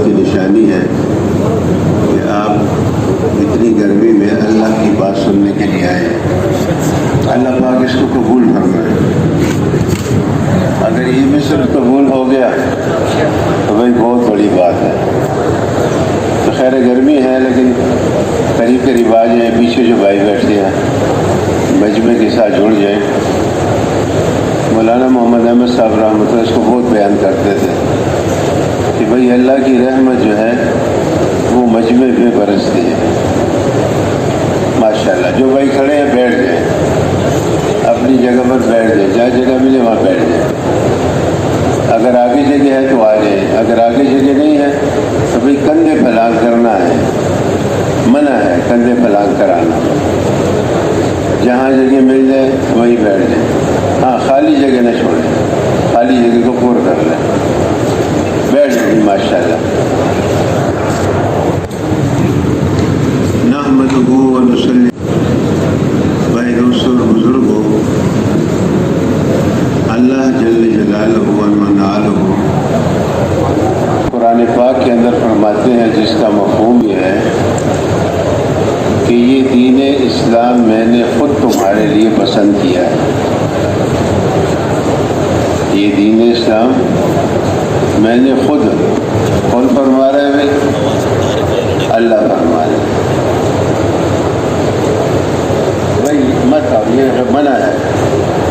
کی نشانی ہے کہ آپ اتنی گرمی میں اللہ کی بات سننے کے لیے آئے ہیں۔ اللہ پاک اس کو قبول فرمائے۔ اگر یہ مصر قبول ہو گیا تو بھائی بہت بڑی بات ہے۔ تو خیر گرمی ہے لیکن قریب کے رواج ہیں، پیچھے جو بھائی بیٹھتے ہیں مجمع کے ساتھ جڑ جائیں۔ مولانا محمد احمد صاحب رحمۃ اللہ اس کو بہت بیان کرتے تھے کہ بھئی اللہ کی رحمت جو ہے وہ مجمع میں برستی ہے۔ ماشاءاللہ جو بھائی کھڑے ہیں بیٹھ جائیں، اپنی جگہ پر بیٹھ جائیں، جہاں جگہ ملے وہاں بیٹھ جائیں۔ اگر آگے جگہ ہے تو آ جائیں، اگر آگے جگہ نہیں ہے تو بھئی کندھے پھیلان کرنا ہے، منع ہے کندھے پھیلان کرانا۔ جہاں جگہ مل جائے وہیں بیٹھ جائیں۔ ہاں خالی جگہ نہ چھوڑیں، خالی جگہ کو پور کر لیں، بیٹھ جائیں ماشاءاللہ۔ نحمدہ و نصلی۔ بھائی دوستوں اور بزرگوں، اللہ جل جلالہ و منعالہ قرآن پاک کے اندر فرماتے ہیں، جس کا مفہوم یہ ہے کہ یہ دین اسلام میں نے خود تمہارے لیے پسند کیا ہے۔ یہ دین اسلام میں نے خود، کون فرما رہا ہے بھائی؟ اللہ فرما رہا ہے۔ بھائی مت آؤ، یہ منع ہے،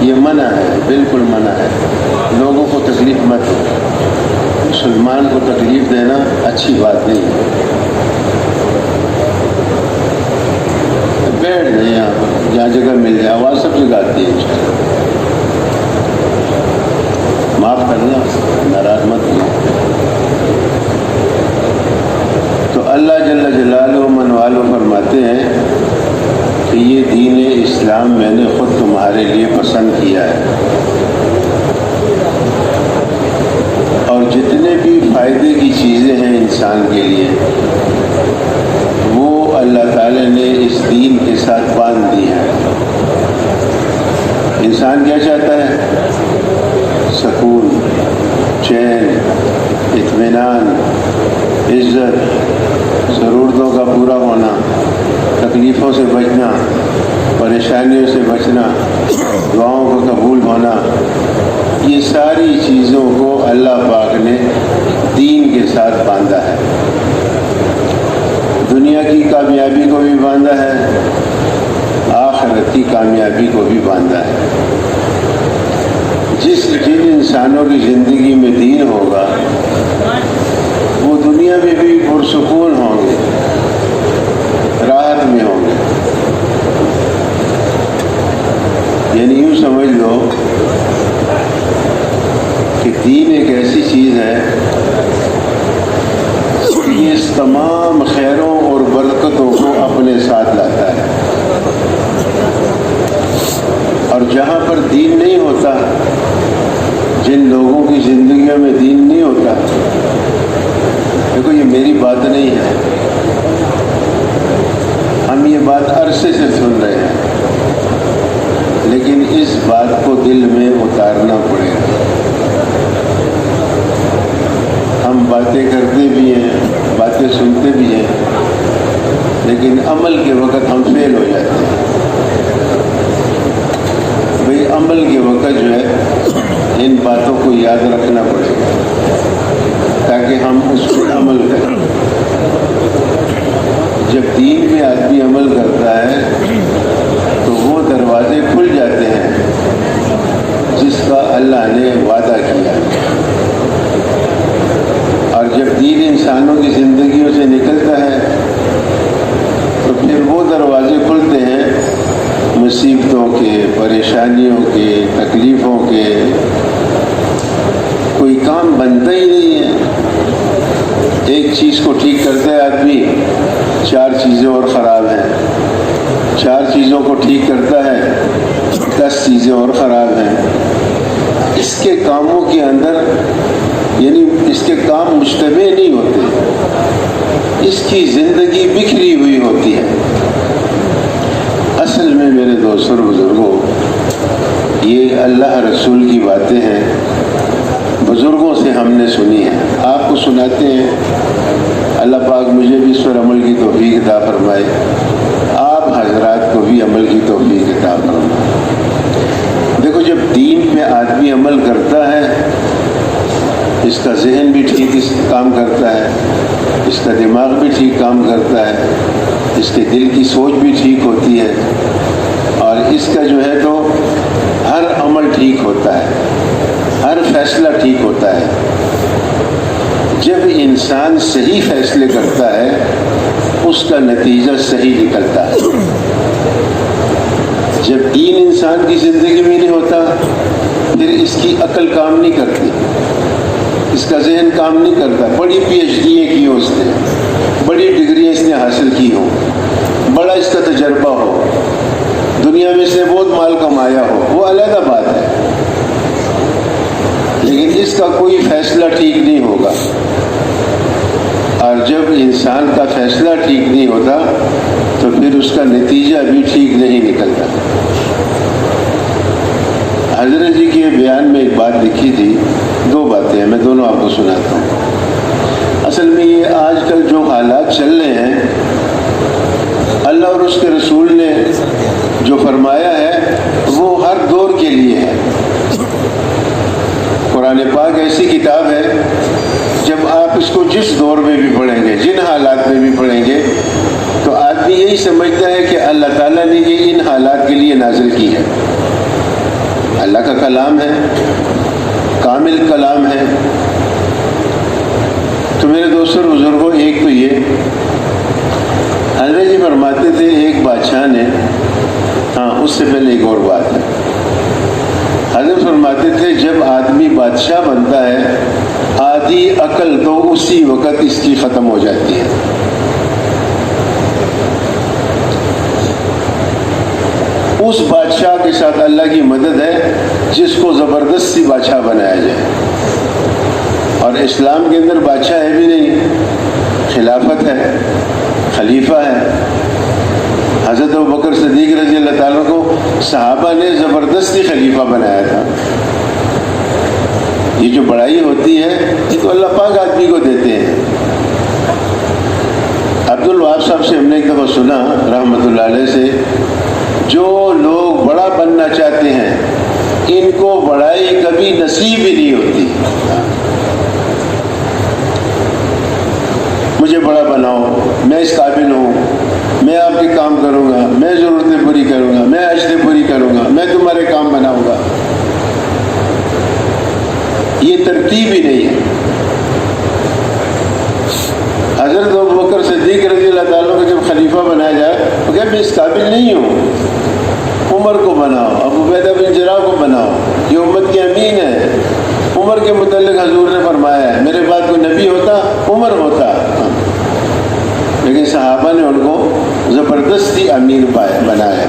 یہ منع ہے، بالکل منع ہے۔ لوگوں کو تکلیف مت دو، مسلمان کو تکلیف دینا اچھی بات نہیں ہے۔ بیٹھ جائیں یہاں پر، جہاں جگہ مل جائے، آواز سب جگہ آتی ہے۔ معاف کرنا، ناراض مت ہو۔ تو اللہ جل جلالہ من والو فرماتے ہیں کہ یہ دین اسلام میں نے خود تمہارے لیے پسند کیا ہے، اور جتنے بھی فائدے کی چیزیں ہیں انسان کے لیے وہ اللہ تعالی نے اس دین کے ساتھ باندھ دی ہیں۔ انسان کیا چاہتا ہے؟ سکون، چین، اطمینان، عزت، ضرورتوں کا پورا ہونا، تکلیفوں سے بچنا، پریشانیوں سے بچنا، دعاؤں کا قبول ہونا، یہ ساری چیزوں کو اللہ پاک نے دین کے ساتھ باندھا ہے۔ دنیا کی کامیابی کو بھی باندھا ہے، آخرت کی کامیابی کو بھی باندھا ہے۔ جن انسانوں کی زندگی میں دین ہوگا وہ دنیا میں بھی پرسکون ہوں گے، راحت میں ہوں گے۔ یعنی یوں سمجھ لو کہ دین ایک ایسی چیز ہے کہ یہ اس تمام خیروں اور برکتوں کو اپنے ساتھ لاتا ہے، اور جہاں پر دین نہیں ہوتا، جن لوگوں کی زندگیوں میں دین نہیں ہوتا، دیکھو یہ میری بات نہیں ہے، ہم یہ بات عرصے سے سن رہے ہیں، لیکن اس بات کو دل میں اتارنا پڑے گا۔ ہم باتیں کرتے بھی ہیں، باتیں سنتے بھی ہیں، لیکن عمل کے وقت ہم فیل ہو جاتے ہیں۔ بھئی عمل کے وقت جو ہے ان باتوں کو یاد رکھنا پڑے گا تاکہ ہم اس پر عمل کریں۔ جب دین پہ آدمی عمل کرتا ہے تو وہ دروازے کھل جاتے ہیں جس کا اللہ نے وعدہ کیا، اور جب دین انسانوں کی زندگیوں سے نکلتا ہے تو پھر وہ دروازے کھلتے ہیں مصیبتوں کے، پریشانیوں کے، تکلیفوں کے۔ کوئی کام بنتا ہی نہیں ہے۔ ایک چیز کو ٹھیک کرتا ہے آدمی، 4 چیزیں اور خراب ہیں، 4 چیزوں کو ٹھیک کرتا ہے، 10 چیزیں اور خراب ہیں۔ اس کے کاموں کے اندر یعنی اس کے کام مشتبہ نہیں ہوتے، اس کی زندگی بکھری ہوئی ہوتی ہے۔ اصل میں میرے دوستوں اور بزرگوں، یہ اللہ رسول کی باتیں ہیں، بزرگوں سے ہم نے سنی ہیں، آپ کو سناتے ہیں۔ اس پر عمل کی توفیق عطا فرمائے، آپ حضرات کو بھی عمل کی توفیق عطا فرمائے۔ دیکھو جب دین پہ آدمی عمل کرتا ہے، اس کا ذہن بھی ٹھیک کام کرتا ہے، اس کا دماغ بھی ٹھیک کام کرتا ہے، اس کے دل کی سوچ بھی ٹھیک ہوتی ہے، اور اس کا جو ہے تو ہر عمل ٹھیک ہوتا ہے، ہر فیصلہ ٹھیک ہوتا ہے۔ جب انسان صحیح فیصلے کرتا ہے اس کا نتیجہ صحیح نکلتا ہے۔ جب دین انسان کی زندگی میں نہیں ہوتا پھر اس کی عقل کام نہیں کرتی، اس کا ذہن کام نہیں کرتا۔ بڑی پی ایچ ڈییں کی ہو اس نے، بڑی ڈگریاں اس نے حاصل کی ہوں، بڑا اس کا تجربہ ہو، دنیا میں اس نے بہت مال کمایا ہو، وہ علیحدہ بات ہے، لیکن اس کا کوئی فیصلہ ٹھیک نہیں ہوگا۔ اور جب انسان کا فیصلہ ٹھیک نہیں ہوتا تو پھر اس کا نتیجہ بھی ٹھیک نہیں نکلتا۔ حضرت جی کے بیان میں ایک بات لکھی تھی، دو باتیں ہیں، میں دونوں آپ کو سناتا ہوں۔ اصل میں یہ آج کل جو حالات چل رہے ہیں، اللہ اور اس کے رسول نے جو فرمایا ہے وہ ہر دور کے لیے ہے۔ قرآن پاک ایسی کتاب ہے جب آپ اس کو جس دور میں بھی پڑھیں گے، جن حالات میں بھی پڑھیں گے، تو آدمی یہی سمجھتا ہے کہ اللہ تعالیٰ نے یہ ان حالات کے لیے نازل کی ہے۔ اللہ کا کلام ہے، کامل کلام ہے۔ تو میرے دوستوں بزرگوں، ایک تو یہ حضرت جی فرماتے تھے ایک بادشاہ نے، ہاں اس سے پہلے ایک اور بات ہے، حضرت فرماتے تھے جب آدمی بادشاہ بنتا ہے آدھی عقل تو اسی وقت اس کی ختم ہو جاتی ہے۔ اس بادشاہ کے ساتھ اللہ کی مدد ہے جس کو زبردستی بادشاہ بنایا جائے، اور اسلام کے اندر بادشاہ ہے بھی نہیں، خلافت ہے، خلیفہ ہے۔ حضرت ابوبکر صدیق رضی اللہ تعالیٰ کو صحابہ نے زبردستی خلیفہ بنایا تھا۔ یہ جو بڑائی ہوتی ہے یہ تو اللہ پاک آدمی کو دیتے ہیں۔ عبد الوہاب صاحب سے ہم نے ایک دفعہ سنا رحمۃ اللہ علیہ سے، جو لوگ بڑا بننا چاہتے ہیں ان کو بڑائی کبھی نصیب ہی نہیں ہوتی۔ مجھے بڑا بناؤ، میں اس قابل ہوں، میں آپ کے کام کروں گا، میں ضرورتیں پوری کروں گا، میں عجزیں پوری کروں گا، میں تمہارے کام بناؤں گا۔ یہ ترتیب ہی نہیں ہے۔ حضرت ابوبکر صدیق رضی اللہ تعالیٰ کو جب خلیفہ بنایا جائے تو کہ میں اس قابل نہیں ہوں، عمر کو بناؤ، ابو عبیدہ بن جراح کو بناؤ، یہ امت کے امین ہے۔ عمر کے متعلق حضور نے فرمایا ہے میرے بعد کوئی نبی ہوتا عمر ہوتا، لیکن صحابہ نے ان کو زبردستی امین بنایا۔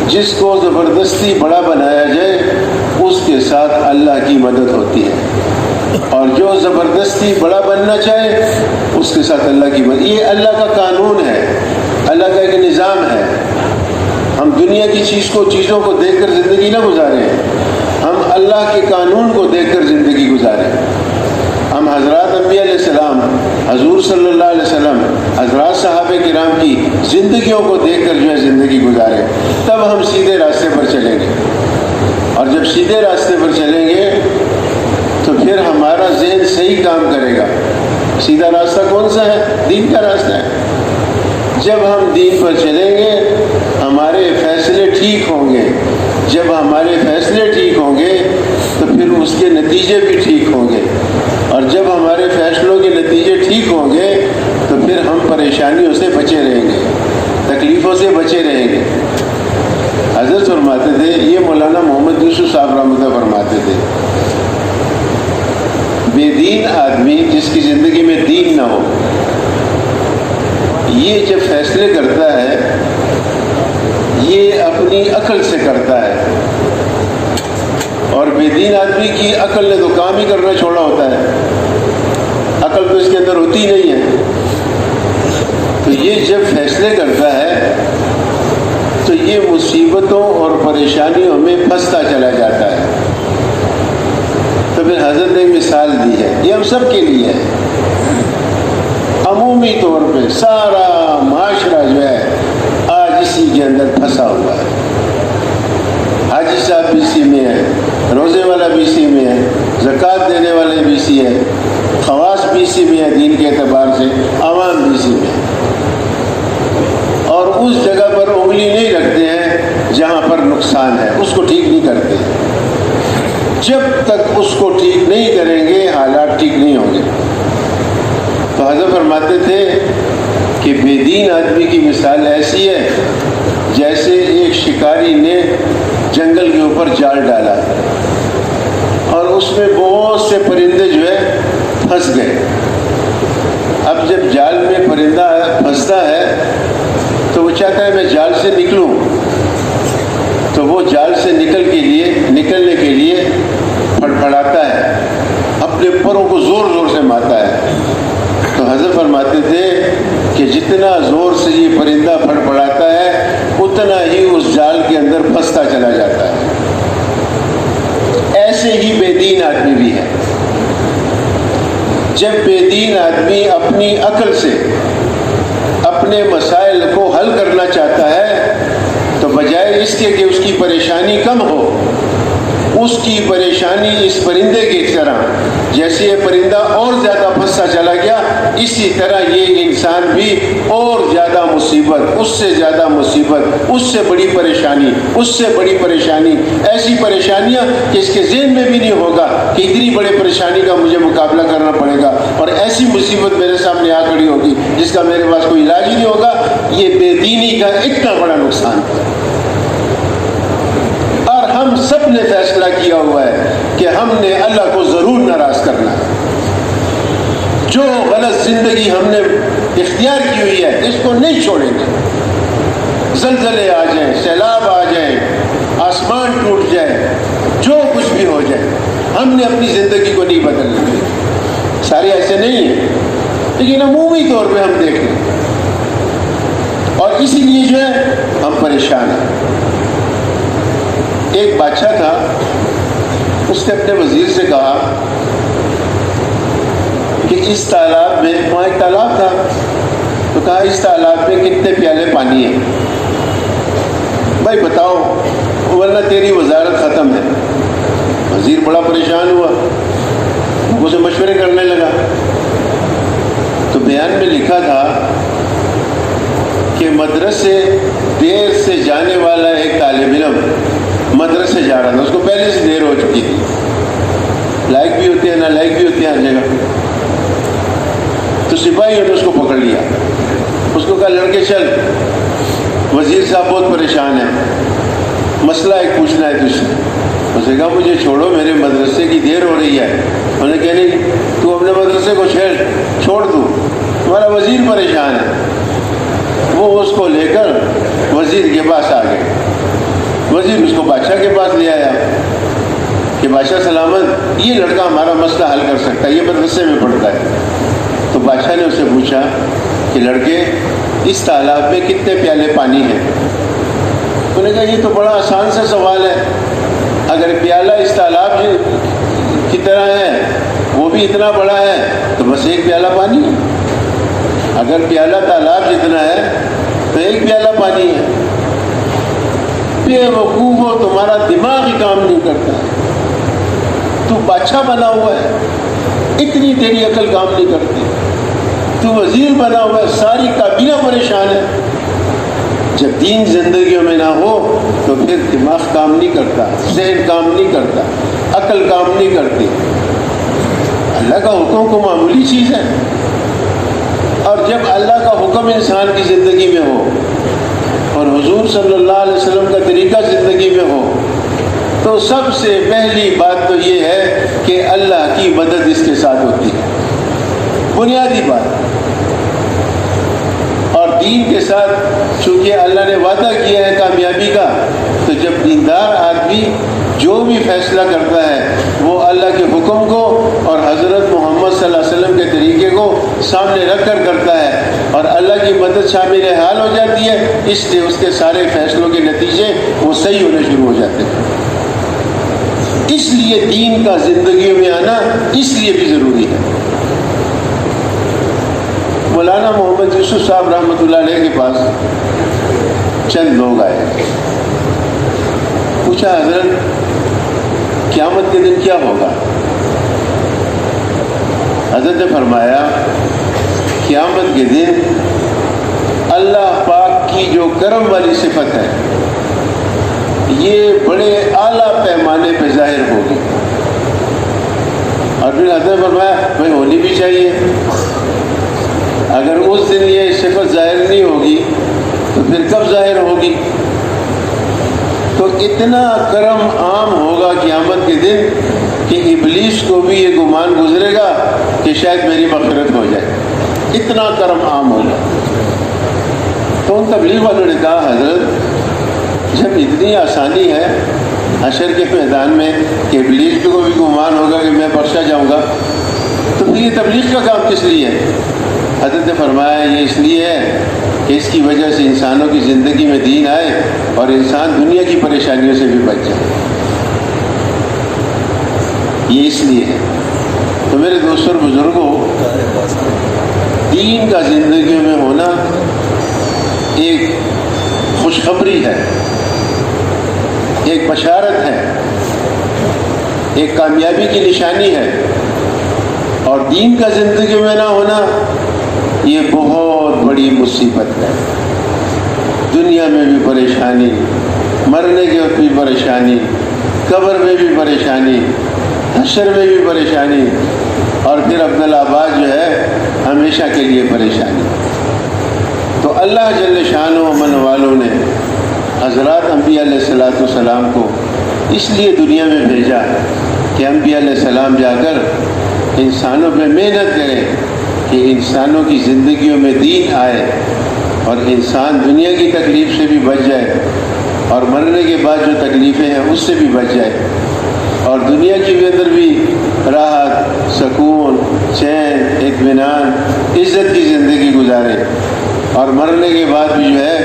جس کو زبردستی بڑا بنایا جائے اس کے ساتھ اللہ کی مدد ہوتی ہے، اور جو زبردستی بڑا بننا چاہے اس کے ساتھ اللہ کی مدد۔ یہ اللہ کا قانون ہے، اللہ کا ایک نظام ہے۔ ہم دنیا کی چیزوں کو دیکھ کر زندگی نہ گزاریں، ہم اللہ کے قانون کو دیکھ کر زندگی گزاریں۔ ہم حضرات انبیاء علیہ السلام، حضور صلی اللہ علیہ وسلم، حضرات صحابہ کرام کی زندگیوں کو دیکھ کر جو ہے زندگی گزاریں، تب ہم سیدھے راستے پر چلیں گے۔ اور جب سیدھے راستے پر چلیں گے تو پھر ہمارا ذہن صحیح کام کرے گا۔ سیدھا راستہ کون سا ہے؟ دین کا راستہ ہے۔ جب ہم دین پر چلیں گے ہمارے فیصلے ٹھیک ہوں گے، جب ہمارے فیصلے ٹھیک ہوں گے تو پھر اس کے نتیجے بھی ٹھیک ہوں گے، اور جب ہمارے فیصلوں کے نتیجے ٹھیک ہوں گے تو پھر ہم پریشانیوں سے بچے رہیں گے، تکلیفوں سے بچے رہیں گے۔ حضرت فرماتے تھے، یہ مولانا محمد یوسف صاحب رحمۃ اللہ فرماتے تھے، بے دین آدمی جس کی زندگی میں دین نہ ہو، یہ جب فیصلے کرتا ہے یہ اپنی عقل سے کرتا ہے، اور بے دین آدمی کی عقل نے تو کام ہی کرنا چھوڑا ہوتا ہے، عقل تو اس کے اندر ہوتی ہی نہیں ہے۔ تو یہ جب فیصلے کرتا ہے تو یہ مصیبتوں اور پریشانیوں میں پھنستا چلا جاتا ہے۔ تو پھر حضرت نے مثال دی ہے، یہ ہم سب کے لیے ہے۔ عموم عمومی طور پہ سارا معاشرہ جو ہے آج اسی کے اندر پھنسا ہوا ہے. حاجی صاحب بھی اسی میں ہے, روزے والا بھی اسی میں ہے, زکوٰۃ دینے والے بھی اسی ہے, خواص بھی اسی میں ہے, دین کے اعتبار سے عوام بھی اسی میں ہے. اور اس جگہ پر انگلی نہیں رکھتے ہیں جہاں پر نقصان ہے, اس کو ٹھیک نہیں کرتے. جب تک اس کو ٹھیک نہیں کریں گے حالات ٹھیک نہیں ہوں گے. تو حضرت فرماتے تھے کہ بے دین آدمی کی مثال ایسی ہے جیسے ایک شکاری نے جنگل کے اوپر جال ڈالا اور اس میں بہت سے پرندے جو ہے پھنس گئے. اب جب جال میں پرندہ پھنستا ہے تو وہ چاہتا ہے میں جال سے نکلوں, تو وہ جال سے نکلنے کے لیے پھڑپھڑاتا ہے, اپنے پروں کو زور زور سے مارتا ہے. تو حضرت فرماتے تھے کہ جتنا زور سے یہ پرندہ پھڑپھڑاتا ہے اتنا ہی اس جال کے اندر پھنستا چلا جاتا ہے. ایسے ہی بے دین آدمی بھی ہے. جب بے دین آدمی اپنی عقل سے اپنے مسائل کو حل کرنا چاہتا ہے تو بجائے اس کے کہ اس کی پریشانی کم ہو, اس کی پریشانی اس پرندے کی طرح, جیسے یہ پرندہ اور زیادہ پھنستا چلا گیا اسی طرح یہ انسان بھی اور زیادہ مصیبت, اس سے زیادہ مصیبت, اس سے بڑی پریشانی, اس سے بڑی پریشانی, ایسی پریشانیاں کہ اس کے ذہن میں بھی نہیں ہوگا کہ اتنی بڑی پریشانی کا مجھے مقابلہ کرنا پڑے گا, اور ایسی مصیبت میرے سامنے آ کھڑی ہوگی جس کا میرے پاس کوئی علاج ہی نہیں ہوگا. یہ بے دینی کا اتنا بڑا نقصان ہے. ہم سب نے فیصلہ کیا ہوا ہے کہ ہم نے اللہ کو ضرور ناراض کرنا ہے. جو غلط زندگی ہم نے اختیار کی ہوئی ہے اس کو نہیں چھوڑیں گے. زلزلے آ جائیں, سیلاب آ جائیں, آسمان ٹوٹ جائے, جو کچھ بھی ہو جائے, ہم نے اپنی زندگی کو نہیں بدلنا. سارے ایسے نہیں ہیں لیکن عمومی طور پہ ہم دیکھ لیں, اور اسی لیے جو ہے ہم پریشان ہیں. ایک بادشاہ تھا, اس نے اپنے وزیر سے کہا کہ اس تالاب میں, وہاں ایک تالاب تھا, تو کہا اس تالاب میں کتنے پیالے پانی ہیں بھائی بتاؤ ورنہ تیری وزارت ختم ہے. وزیر بڑا پریشان ہوا, لوگوں سے مشورے کرنے لگا. تو بیان میں لکھا تھا کہ مدرسے دیر سے جانے والا ایک طالب علم مدرسے جا رہا تھا, اس کو پہلے سے دیر ہو چکی تھی. لائق بھی ہوتی ہے نہ لائق بھی ہوتی ہے ہر جگہ. تو سپاہیوں نے اس کو پکڑ لیا, اس کو کہا لڑکے چل, وزیر صاحب بہت پریشان ہے, مسئلہ ایک پوچھنا ہے تجھ سے. اس نے کہا مجھے چھوڑو, میرے مدرسے کی دیر ہو رہی ہے. انہوں نے کہا نہیں, تو اپنے مدرسے کو چھوڑ دو, تمہارا وزیر پریشان ہے. وہ اس کو لے کر وزیر کے پاس آ گئے. وزیر اس کو بادشاہ کے پاس لے آیا کہ بادشاہ سلامت, یہ لڑکا ہمارا مسئلہ حل کر سکتا ہے, یہ مدرسے میں پڑھتا ہے. تو بادشاہ نے اسے پوچھا کہ لڑکے اس تالاب میں کتنے پیالے پانی ہیں؟ انہوں نے کہا یہ تو بڑا آسان سا سوال ہے, اگر پیالہ اس تالاب کی طرح ہے, وہ بھی اتنا بڑا ہے, تو بس ایک پیالہ پانی ہے. اگر پیالہ تالاب جتنا ہے تو ایک پیالہ پانی ہے. بے وقوف ہو, تمہارا دماغ ہی کام نہیں کرتا. تو بادشاہ بنا ہوا ہے, اتنی تیری عقل کام نہیں کرتی. تو وزیر بنا ہوا ہے, ساری کابینہ پریشان ہے. جب دین زندگیوں میں نہ ہو تو پھر دماغ کام نہیں کرتا, ذہن کام نہیں کرتا, عقل کام نہیں کرتی. اللہ کا حکم کو معمولی چیز ہے, اور جب اللہ کا حکم انسان کی زندگی میں ہو اور حضور صلی اللہ علیہ وسلم کا طریقہ زندگی میں ہو تو سب سے پہلی بات تو یہ ہے کہ اللہ کی مدد اس کے ساتھ ہوتی ہے, بنیادی بات. اور دین کے ساتھ چونکہ اللہ نے وعدہ کیا ہے کامیابی کا, تو جب دیندار آدمی جو بھی فیصلہ کرتا ہے وہ اللہ کے حکم کو اور حضرت محمد صلی اللہ علیہ وسلم کے طریقے کو سامنے رکھ کر کرتا ہے, اور اللہ کی مدد شامل حال ہو جاتی ہے, اس لیے اس کے سارے فیصلوں کے نتیجے وہ صحیح ہونے شروع ہو جاتے ہیں. اس لیے دین کا زندگیوں میں آنا اس لیے بھی ضروری ہے. مولانا محمد یوسف صاحب رحمۃ اللہ علیہ کے پاس چند لوگ آئے، پوچھا حضرت قیامت کے دن کیا ہوگا؟ حضرت نے فرمایا قیامت کے دن اللہ پاک کی جو کرم والی صفت ہے یہ بڑے اعلیٰ پیمانے پہ ظاہر ہوگی۔ اور پھر حضرت نے فرمایا بھائی ہونی بھی چاہیے، اگر اس دن یہ صفت ظاہر نہیں ہوگی تو پھر کب ظاہر ہوگی؟ تو اتنا کرم عام ہوگا قیامت کے دن کہ ابلیس کو بھی یہ گمان گزرے گا کہ شاید میری مغفرت ہو جائے، اتنا کرم عام ہوگا۔ تو ان تبلیغ والوں نے کہا حضرت جب اتنی آسانی ہے حشر کے میدان میں کہ ابلیس کو بھی گمان ہوگا کہ میں بخشا جاؤں گا، تو پھر یہ تبلیغ کا کام کس لیے ہے؟ حضرت نے فرمایا یہ اس لیے ہے کہ اس کی وجہ سے انسانوں کی زندگی میں دین آئے اور انسان دنیا کی پریشانیوں سے بھی بچ جائے، یہ اس لیے ہے۔ تو میرے دوستوں اور بزرگوں، دین کا زندگیوں میں ہونا ایک خوشخبری ہے، ایک بشارت ہے، ایک کامیابی کی نشانی ہے، اور دین کا زندگی میں نہ ہونا یہ بہت بڑی مصیبت ہے۔ دنیا میں بھی پریشانی، مرنے کے وقت بھی پریشانی، قبر میں بھی پریشانی، حشر میں بھی پریشانی، اور پھر عبدالآباد جو ہے ہمیشہ کے لیے پریشانی۔ تو اللہ جل شانہ و من والوں نے حضرات انبیاء علیہ السلام کو اس لیے دنیا میں بھیجا کہ انبیاء علیہ السلام جا کر انسانوں پہ محنت کریں کہ انسانوں کی زندگیوں میں دین آئے اور انسان دنیا کی تکلیف سے بھی بچ جائے اور مرنے کے بعد جو تکلیفیں ہیں اس سے بھی بچ جائے، اور دنیا کی اندر بھی راحت، سکون، چین، اطمینان، عزت کی زندگی گزارے، اور مرنے کے بعد بھی جو ہے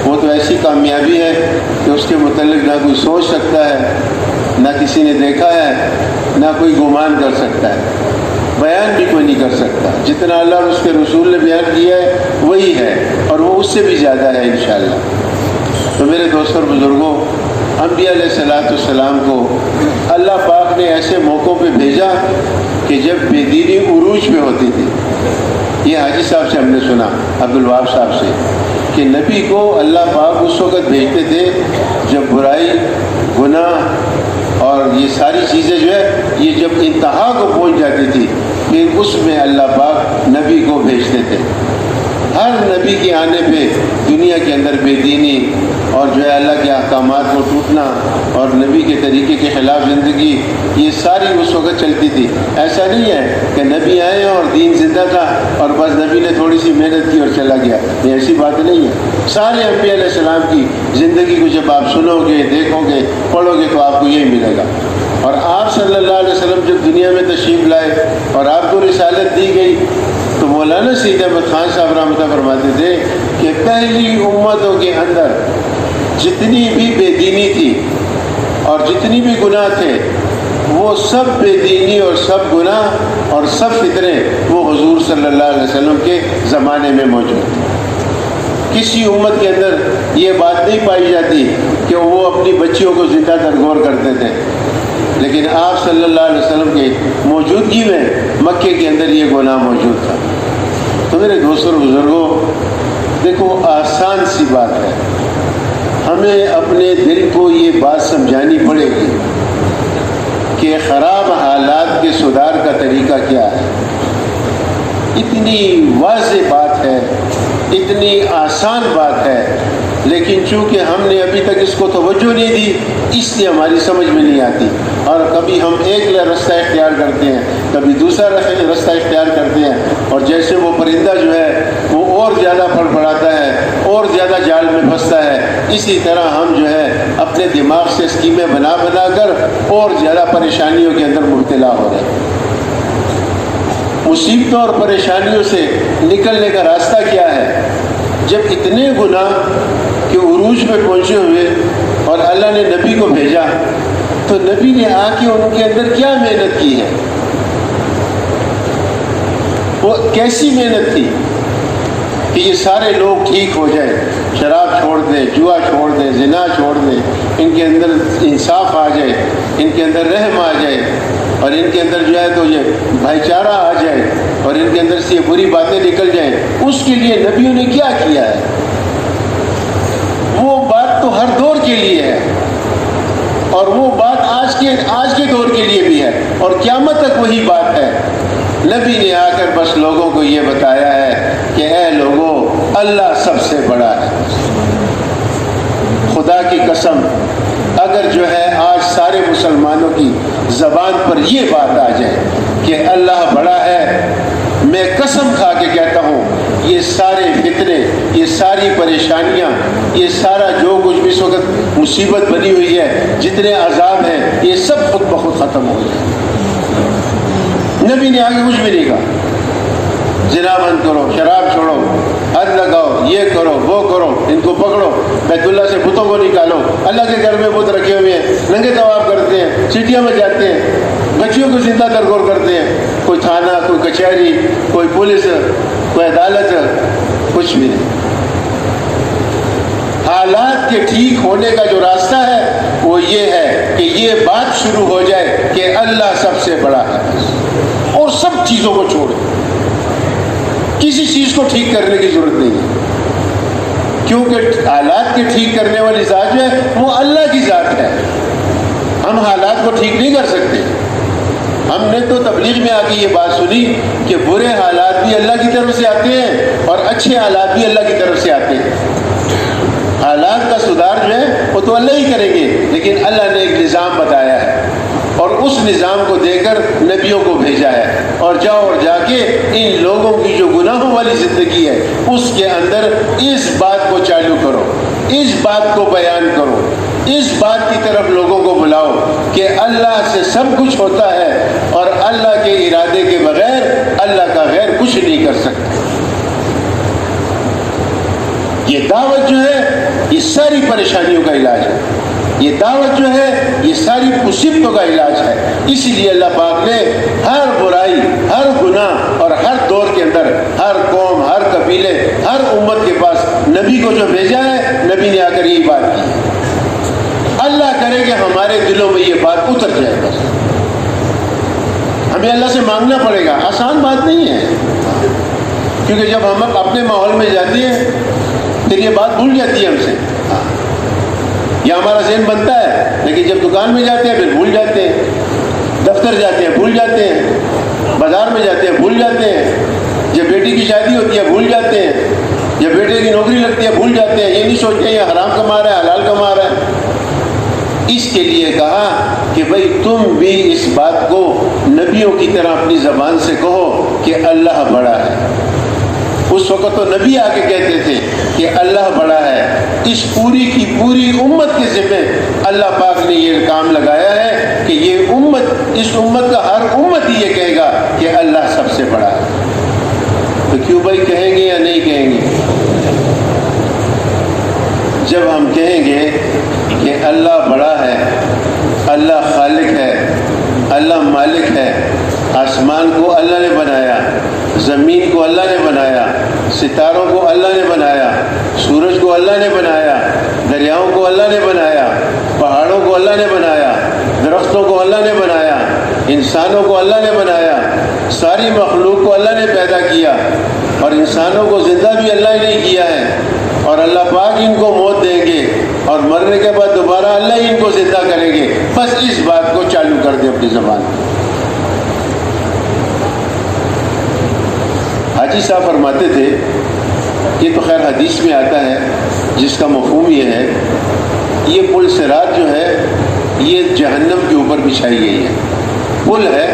وہ تو ایسی کامیابی ہے کہ اس کے متعلق نہ کوئی سوچ سکتا ہے، نہ کسی نے دیکھا ہے، نہ کوئی گمان کر سکتا ہے، بیان بھی کوئی نہیں کر سکتا۔ جتنا اللہ اور اس کے رسول نے بیان کیا ہے وہی ہے، اور وہ اس سے بھی زیادہ ہے انشاءاللہ۔ تو میرے دوستوں اور بزرگوں، انبیاء علیہ السلام کو اللہ پاک نے ایسے موقعوں پہ بھیجا کہ جب بے دینی عروج پہ ہوتی تھی۔ یہ حاجی صاحب سے ہم نے سنا، عبدالوہاب صاحب سے، کہ نبی کو اللہ پاک اس وقت بھیجتے تھے جب برائی، گناہ اور یہ ساری چیزیں جو ہے یہ جب انتہا کو پہنچ جاتی تھی، پھر اس میں اللہ پاک نبی کو بھیجتے تھے۔ ہر نبی کے آنے پہ دنیا کے اندر بے دینی اور جو ہے اللہ کے احکامات کو ٹوٹنا اور نبی کے طریقے کے خلاف زندگی، یہ ساری اس وقت چلتی تھی۔ ایسا نہیں ہے کہ نبی آئے اور دین زندہ تھا اور بس نبی نے تھوڑی سی محنت کی اور چلا گیا، یہ ایسی بات نہیں ہے۔ سارے انبیاء علیہ السلام کی زندگی کو جب آپ سنو گے، دیکھو گے، پڑھو گے تو آپ کو یہی ملے گا۔ اور آپ صلی اللہ علیہ وسلم جب دنیا میں تشریف لائے اور آپ کو رسالت دی گئی تو مولانا سید احمد خان صاحب رحمۃ اللہ فرماتے تھے کہ پہلی امتوں کے اندر جتنی بھی بے دینی تھی اور جتنی بھی گناہ تھے وہ سب بے دینی اور سب گناہ اور سب فطرے وہ حضور صلی اللہ علیہ وسلم کے زمانے میں موجود تھے۔ کسی امت کے اندر یہ بات نہیں پائی جاتی کہ وہ اپنی بچیوں کو زندہ درگور کرتے تھے، لیکن آپ صلی اللہ علیہ وسلم کی موجودگی میں مکے کے اندر یہ گناہ موجود تھا۔ تو میرے دوستوں اور بزرگوں، دیکھو آسان سی بات ہے، ہمیں اپنے دل کو یہ بات سمجھانی پڑے گی کہ خراب حالات کے سدھار کا طریقہ کیا ہے۔ اتنی واضح بات ہے، اتنی آسان بات ہے، لیکن چونکہ ہم نے ابھی تک اس کو توجہ نہیں دی اس لیے ہماری سمجھ میں نہیں آتی، اور کبھی ہم ایک رستہ اختیار کرتے ہیں، کبھی دوسرا رستہ اختیار کرتے ہیں، اور جیسے وہ پرندہ جو ہے وہ اور زیادہ پھڑپڑاتا ہے، اور زیادہ جال میں پھنستا ہے، اسی طرح ہم جو ہے اپنے دماغ سے اسکیمیں بنا بنا کر اور زیادہ پریشانیوں کے اندر مبتلا ہو رہے ہیں۔ مصیبتوں اور پریشانیوں سے نکلنے کا راستہ کیا ہے؟ جب اتنے گناہ کے عروج پہ پہنچے ہوئے اور اللہ نے نبی کو بھیجا تو نبی نے آ کے ان کے اندر کیا محنت کی ہے؟ وہ کیسی محنت تھی؟ کہ یہ سارے لوگ ٹھیک ہو جائیں، شراب چھوڑ دیں، جوا چھوڑ دیں، زنا چھوڑ دیں، ان کے اندر انصاف آ جائے، ان کے اندر رحم آ جائے، اور ان کے اندر جو ہے تو یہ بھائی چارہ آ جائے، اور ان کے اندر سے یہ بری باتیں نکل جائیں، اس کے لیے نبیوں نے کیا کیا ہے؟ وہ بات تو ہر دور کے لیے ہے، اور وہ بات آج کے دور کے لیے بھی ہے، اور قیامت تک وہی بات ہے۔ نبی نے آ کر بس لوگوں کو یہ بتایا ہے کہ اے لوگوں، اللہ سب سے بڑا ہے۔ خدا کی قسم، اگر جو ہے آج سارے مسلمانوں کی زبان پر یہ بات آ جائے کہ اللہ بڑا ہے، میں قسم کھا کے کہتا ہوں یہ سارے فتنے، یہ ساری پریشانیاں، یہ سارا جو کچھ بھی اس وقت مصیبت بنی ہوئی ہے، جتنے عذاب ہیں، یہ سب خود بخود ختم ہو جائے۔ نبی نے آگے کچھ بھی نہیں کہا، زنا بند کرو، شراب چھوڑو، حد لگاؤ، یہ کرو، وہ کرو، ان کو پکڑو، بیت اللہ سے بتوں کو نکالو۔ اللہ کے گھر میں بت رکھے ہوئے ہیں، ننگے طواف کرتے ہیں، سٹیاں میں جاتے ہیں، بچیوں کو زندہ درگور کرتے ہیں، کوئی تھانہ، کوئی کچہری، کوئی پولیس، کوئی عدالت، کچھ بھی نہیں۔ حالات کے ٹھیک ہونے کا جو راستہ ہے وہ یہ ہے کہ یہ بات شروع ہو جائے کہ اللہ سب سے بڑا ہے، اور سب چیزوں کو چھوڑے، کسی چیز کو ٹھیک کرنے کی ضرورت نہیں ہے، کیونکہ حالات کے ٹھیک کرنے والی ذات جو ہے وہ اللہ کی ذات ہے۔ ہم حالات کو ٹھیک نہیں کر سکتے۔ ہم نے تو تبلیغ میں آ کے یہ بات سنی کہ برے حالات بھی اللہ کی طرف سے آتے ہیں اور اچھے حالات بھی اللہ کی طرف سے آتے ہیں۔ حالات کا سدھار جو ہے وہ تو اللہ ہی کریں گے، لیکن اللہ نے ایک نظام بتایا ہے، اور اس نظام کو دے کر نبیوں کو بھیجا ہے، اور جاؤ اور جا کے ان لوگوں کی جو گناہوں والی زندگی ہے اس کے اندر اس بات کو چالو کرو، اس بات کو بیان کرو، اس بات کی طرف لوگوں کو بلاؤ کہ اللہ سے سب کچھ ہوتا ہے، اور اللہ کے ارادے کے بغیر اللہ کا غیر کچھ نہیں کر سکتا۔ یہ دعوت جو ہے یہ ساری پریشانیوں کا علاج ہے، یہ دعوت جو ہے یہ ساری مصیبتوں کا علاج ہے۔ اسی لیے اللہ پاک نے ہر برائی، ہر گناہ اور ہر دور کے اندر ہر قوم، ہر قبیلے، ہر امت کے پاس نبی کو جو بھیجا ہے، نبی نے آ کر یہی بات کی ہے۔ اللہ کرے کہ ہمارے دلوں میں یہ بات اتر جائے، بس ہمیں اللہ سے مانگنا پڑے گا، آسان بات نہیں ہے، کیونکہ جب ہم اپنے ماحول میں جاتے ہیں پھر یہ بات بھول جاتی ہے ہم سے، یا ہمارا ذہن بنتا ہے، لیکن جب دکان میں جاتے ہیں پھر بھول جاتے ہیں، دفتر جاتے ہیں بھول جاتے ہیں، بازار میں جاتے ہیں بھول جاتے ہیں، جب بیٹی کی شادی ہوتی ہے بھول جاتے ہیں، جب بیٹے کی نوکری لگتی ہے بھول جاتے ہیں، یہ نہیں سوچتے یہ حرام کما رہا ہے حلال کما رہا ہے۔ اس کے لیے کہا کہ بھئی تم بھی اس بات کو نبیوں کی طرح اپنی زبان سے کہو کہ اللہ بڑا ہے۔ اس وقت تو نبی آ کے کہتے تھے کہ اللہ بڑا ہے، اس پوری کی پوری امت کے ذمہ اللہ پاک نے یہ کام لگایا ہے کہ یہ امت، اس امت کا ہر امت ہی یہ کہے گا کہ اللہ سب سے بڑا ہے۔ تو کیوں بھائی کہیں گے یا نہیں کہیں گے؟ جب ہم کہیں گے کہ اللہ بڑا ہے، اللہ خالق ہے، اللہ مالک ہے، آسمان کو اللہ نے بنایا، زمین کو اللہ نے بنایا، ستاروں کو اللہ نے بنایا، سورج کو اللہ نے بنایا، دریاؤں کو اللہ نے بنایا، پہاڑوں کو اللہ نے بنایا، درختوں کو اللہ نے بنایا، انسانوں کو اللہ نے بنایا، ساری مخلوق کو اللہ نے پیدا کیا، اور انسانوں کو زندہ بھی اللہ ہی نہیں کیا ہے، اور اللہ پاک ان کو موت دیں گے، اور مرنے کے بعد دوبارہ اللہ ہی ان کو زندہ کریں گے۔ بس اس بات کو چالو کر دیں اپنی زبان میں۔ حاجی صاحب فرماتے تھے، یہ تو خیر حدیث میں آتا ہے جس کا مفہوم یہ ہے، یہ پل صراط جو ہے یہ جہنم کے اوپر بچھائی گئی ہے، پل ہے،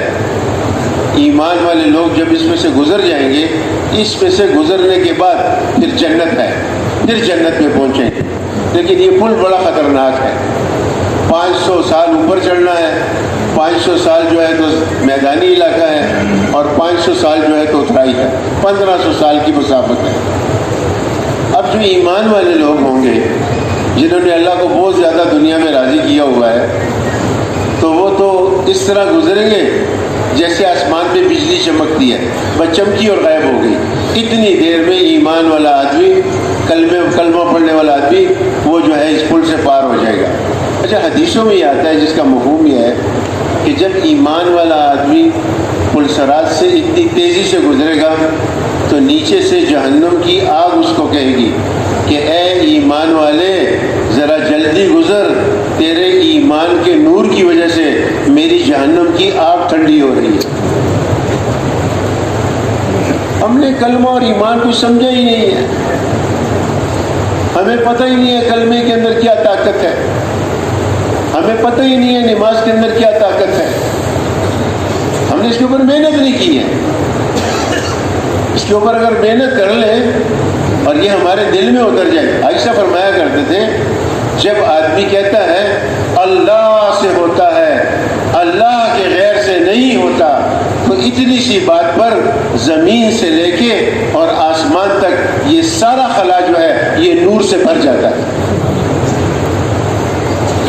ایمان والے لوگ جب اس میں سے گزر جائیں گے، اس میں سے گزرنے کے بعد پھر جنت ہے، پھر جنت میں پہنچیں گے، لیکن یہ پل بڑا خطرناک ہے، 500 سال اوپر چڑھنا ہے، 500 سال جو ہے تو میدانی علاقہ ہے، اور 500 سال جو ہے تو اترائی ہے، 1500 سال کی مسافت ہے۔ اب جو ایمان والے لوگ ہوں گے جنہوں نے اللہ کو بہت زیادہ دنیا میں راضی کیا ہوا ہے، تو وہ تو اس طرح گزریں گے جیسے آسمان پہ بجلی چمکتی ہے، بس چمکی اور غائب ہو گئی، اتنی دیر میں ایمان ایمان والا آدمی، کلمہ پڑھنے والا آدمی وہ جو ہے اس پل سے پار ہو جائے گا۔ اچھا، حدیثوں میں یہ آتا ہے جس کا مفہوم یہ ہے کہ جب ایمان والا آدمی پل صراط سے اتنی تیزی سے گزرے گا تو نیچے سے جہنم کی آگ اس کو کہے گی کہ اے ایمان والے ذرا جلدی گزر، تیرے ایمان کے نور کی وجہ سے میری جہنم کی آگ ٹھنڈی ہو رہی ہے۔ ہم نے کلمہ اور ایمان کو سمجھا ہی نہیں ہے، ہمیں پتہ ہی نہیں ہے کلمے کے اندر کیا طاقت ہے، ہمیں پتہ ہی نہیں ہے نماز کے اندر کیا طاقت ہے، ہم نے اس کے اوپر محنت نہیں کی ہے۔ اس کے اوپر اگر محنت کر لیں اور یہ ہمارے دل میں اتر جائے، عائشہ فرمایا کرتے تھے جب آدمی کہتا ہے اللہ سے ہوتا ہے، اللہ کے غیر سے نہیں ہوتا، تو اتنی سی بات پر زمین سے لے کے اور آسمان تک یہ سارا خلا جو ہے یہ نور سے بھر جاتا ہے۔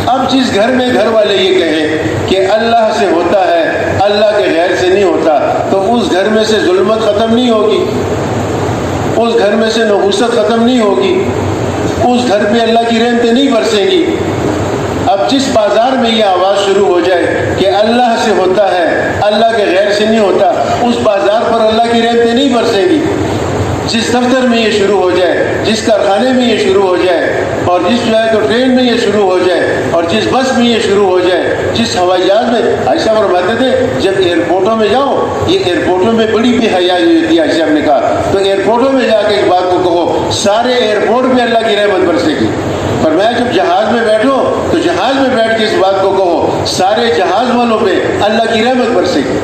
اب جس گھر میں گھر والے یہ کہیں کہ اللہ سے ہوتا ہے، اللہ کے غیر سے نہیں ہوتا، تو اس گھر میں سے ظلمت ختم نہیں ہوگی، اس گھر میں سے نحوست ختم نہیں ہوگی، اس گھر پہ اللہ کی رحمتیں نہیں برسیں گی۔ اب جس بازار میں یہ آواز شروع ہو جائے کہ اللہ سے ہوتا ہے، اللہ کے غیر سے نہیں ہوتا، اس بازار پر اللہ کی رحمتیں نہیں برسیں گی۔ جس دفتر میں یہ شروع ہو جائے، جس کارخانے میں یہ شروع ہو جائے، اور جس جو ہے تو ٹرین میں یہ شروع ہو جائے، اور جس بس میں یہ شروع ہو جائے، جس ہوائی جہاز میں، عائشہ فرماتے تھے جب ایئرپورٹوں میں جاؤ، یہ ایئرپورٹوں میں بڑی بے حیائی ہوتی ہے، عائشہ نے کہا تو ایئرپورٹوں میں جا کے اس بات کو کہو سارے ایئرپورٹ پہ اللہ کی رحمت برسے گی۔ پر میں جب جہاز میں بیٹھو تو جہاز میں بیٹھ کے اس بات کو کہو سارے جہاز والوں پہ اللہ کی رحمت برسے گی۔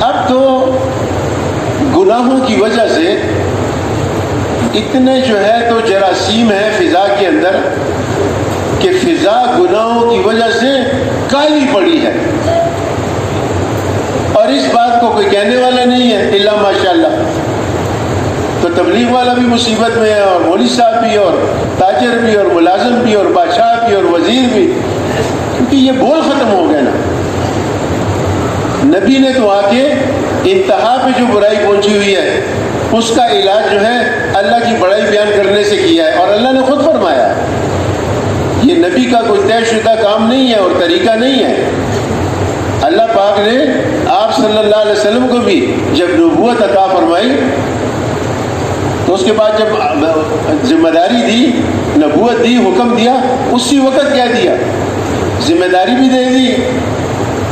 اب تو گناہوں کی وجہ سے اتنے جو ہے تو جراثیم ہے فضا کے اندر کہ فضا گناہوں کی وجہ سے کالی پڑی ہے، اور اس بات کو کوئی کہنے والا نہیں ہے الا ماشاءاللہ۔ تو تبلیغ والا بھی مصیبت میں ہے، اور مولوی صاحب بھی، اور تاجر بھی، اور ملازم بھی، اور بادشاہ بھی، اور وزیر بھی، کیونکہ یہ بول ختم ہو گئے نا۔ نبی نے تو آ کے انتہا پہ جو برائی پہنچی ہوئی ہے اس کا علاج جو ہے اللہ کی بڑائی بیان کرنے سے کیا ہے، اور اللہ نے خود فرمایا یہ نبی کا کوئی طے شدہ کام نہیں ہے اور طریقہ نہیں ہے۔ اللہ پاک نے آپ صلی اللہ علیہ وسلم کو بھی جب نبوت عطا فرمائی تو اس کے بعد جب ذمہ داری دی، نبوت دی، حکم دیا، اسی وقت کہہ دیا، ذمہ داری بھی دے دی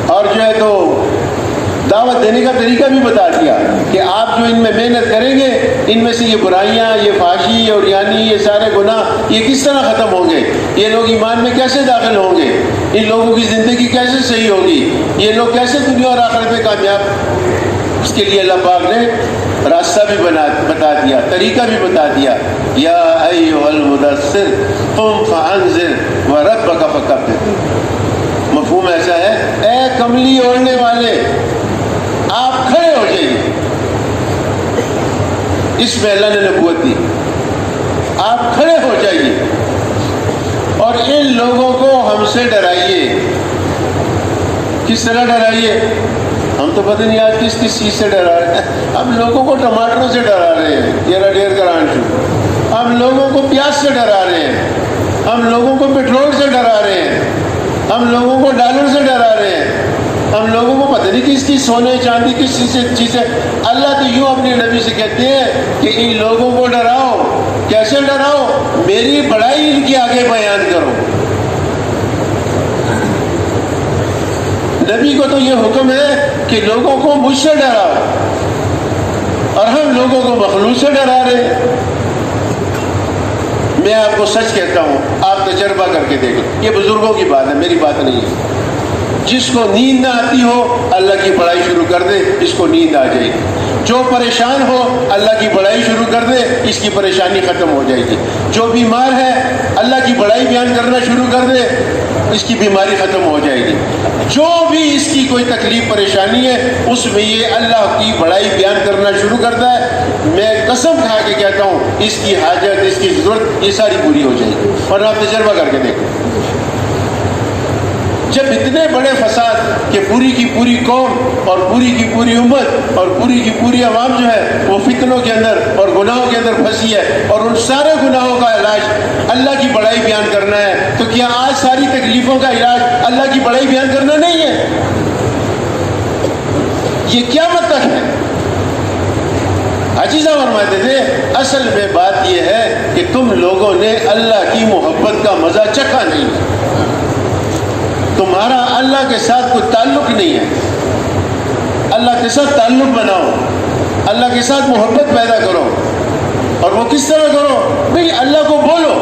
اور جو ہے تو دعوت دینے کا طریقہ بھی بتا دیا کہ آپ جو ان میں محنت کریں گے، ان میں سے یہ برائیاں، یہ فحاشی اور یعنی یہ سارے گناہ یہ کس طرح ختم ہوں گے، یہ لوگ ایمان میں کیسے داخل ہوں گے، ان لوگوں کی زندگی کیسے صحیح ہوگی، یہ لوگ کیسے دنیا اور آخرت میں کامیاب۔ اس کے لیے اللہ پاک نے راستہ بھی بتا دیا، طریقہ بھی بتا دیا، یا ایھا المدثر قم فانذر وربک فکبر۔ مفہوم ایسا ہے، اے کملی اوڑھنے والے آپ کھڑے ہو جائیے۔ اس میں اللہ نے نبوت دی، آپ کھڑے ہو جائیے اور ان لوگوں کو ہم سے ڈرائیے۔ کس طرح ڈرائیے؟ ہم تو پتہ نہیں آج کس چیز سے ڈرا رہے ہیں۔ ہم لوگوں کو ٹماٹروں سے ڈرا رہے ہیں، یہ ڈیر کرانچو، ہم لوگوں کو پیاز سے ڈرا رہے ہیں، ہم لوگوں کو پیٹرول سے ڈرا رہے ہیں، ہم لوگوں کو ڈالر سے ڈرا رہے ہیں، ہم لوگوں کو پتہ نہیں کس چیز، سونے چاندی کس چیز سے۔ اللہ تو یوں اپنے نبی سے کہتے ہیں کہ ان لوگوں کو ڈراؤ۔ کیسے ڈراؤ؟ میری بڑائی ان کے آگے بیان کرو۔ نبی کو تو یہ حکم ہے کہ لوگوں کو مجھ سے ڈراؤ، اور ہم لوگوں کو مخلوق سے ڈرا رہے ہیں۔ میں آپ کو سچ کہتا ہوں، آپ تجربہ کر کے دیکھیں، یہ بزرگوں کی بات ہے، میری بات نہیں ہے۔ جس کو نیند نہ آتی ہو اللہ کی بڑائی شروع کر دے، اس کو نیند آ جائے گی۔ جو پریشان ہو اللہ کی بڑائی شروع کر دے، اس کی پریشانی ختم ہو جائے گی۔ جو بیمار ہے اللہ کی بڑائی بیان کرنا شروع کر دے، اس کی بیماری ختم ہو جائے گی۔ جو بھی اس کی کوئی تکلیف پریشانی ہے اس میں یہ اللہ کی بڑائی بیان کرنا شروع کرتا ہے، میں قسم کھا کے کہتا ہوں اس کی حاجت، اس کی ضرورت یہ ساری پوری ہو جائے گی۔ اور آپ تجربہ کر کے دیکھیں۔ جب اتنے بڑے فساد کہ پوری کی پوری قوم اور پوری کی پوری امت اور پوری کی پوری عوام جو ہے وہ فتنوں کے اندر اور گناہوں کے اندر پھنسی ہے، اور ان سارے گناہوں کا علاج اللہ کی بڑائی بیان کرنا ہے، تو کیا آج ساری تکلیفوں کا علاج اللہ کی بڑائی بیان کرنا نہیں ہے؟ یہ کیا مطلب ہے؟ حاجی صاحب فرماتے تھے اصل میں بات یہ ہے کہ تم لوگوں نے اللہ کی محبت کا مزہ چکھا نہیں، تمہارا اللہ کے ساتھ کوئی تعلق نہیں ہے۔ اللہ کے ساتھ تعلق بناؤ، اللہ کے ساتھ محبت پیدا کرو، اور وہ کس طرح کرو؟ بھئی اللہ کو بولو،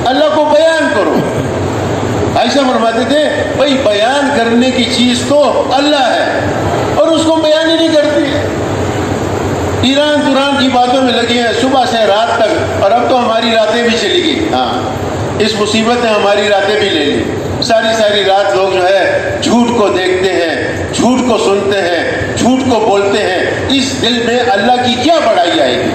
اللہ کو بیان کرو۔ عائشہ فرماتے تھے بھئی بیان کرنے کی چیز تو اللہ ہے اور اس کو بیان ہی نہیں کرتی ہے، ایران دوران کی باتوں میں لگی ہیں صبح سے رات تک، اور اب تو ہماری راتیں بھی چلی گئی۔ ہاں، اس مصیبت نے ہماری راتیں بھی لے لی، ساری رات لوگ جو ہے جھوٹ کو دیکھتے ہیں، جھوٹ کو سنتے ہیں، جھوٹ کو بولتے ہیں۔ اس دل میں اللہ کی کیا بڑائی آئے گی؟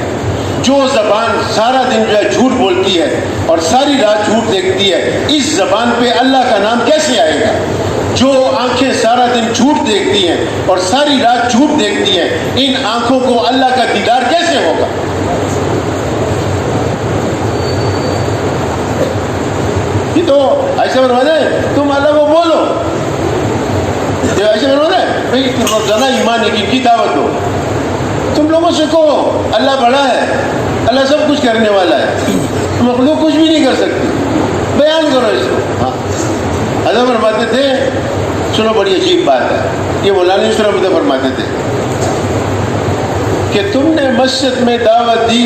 جو زبان سارا دن جو ہے جھوٹ بولتی ہے اور ساری رات جھوٹ دیکھتی ہے، اس زبان پہ اللہ کا نام کیسے آئے گا؟ جو آنکھیں سارا دن جھوٹ دیکھتی ہیں اور ساری رات جھوٹ دیکھتی ہیں، ان آنکھوں کو اللہ کا دیدار کیسے ہوگا؟ یہ تو ایسے فرماتے ہیں تم اللہ کو بولو، ایسے فرماتے ہیں بھائی روزانہ ایمان یقین کی دعوت دو، تم لوگوں سے کہو اللہ بڑا ہے، اللہ سب کچھ کرنے والا ہے، مخلوق کچھ بھی نہیں کر سکتی، بیان کرو اس کو۔ ہاں، حضرت فرماتے تھے، سنو بڑی عجیب بات ہے، یہ مولانا شرف فرماتے تھے کہ تم نے مسجد میں دعوت دی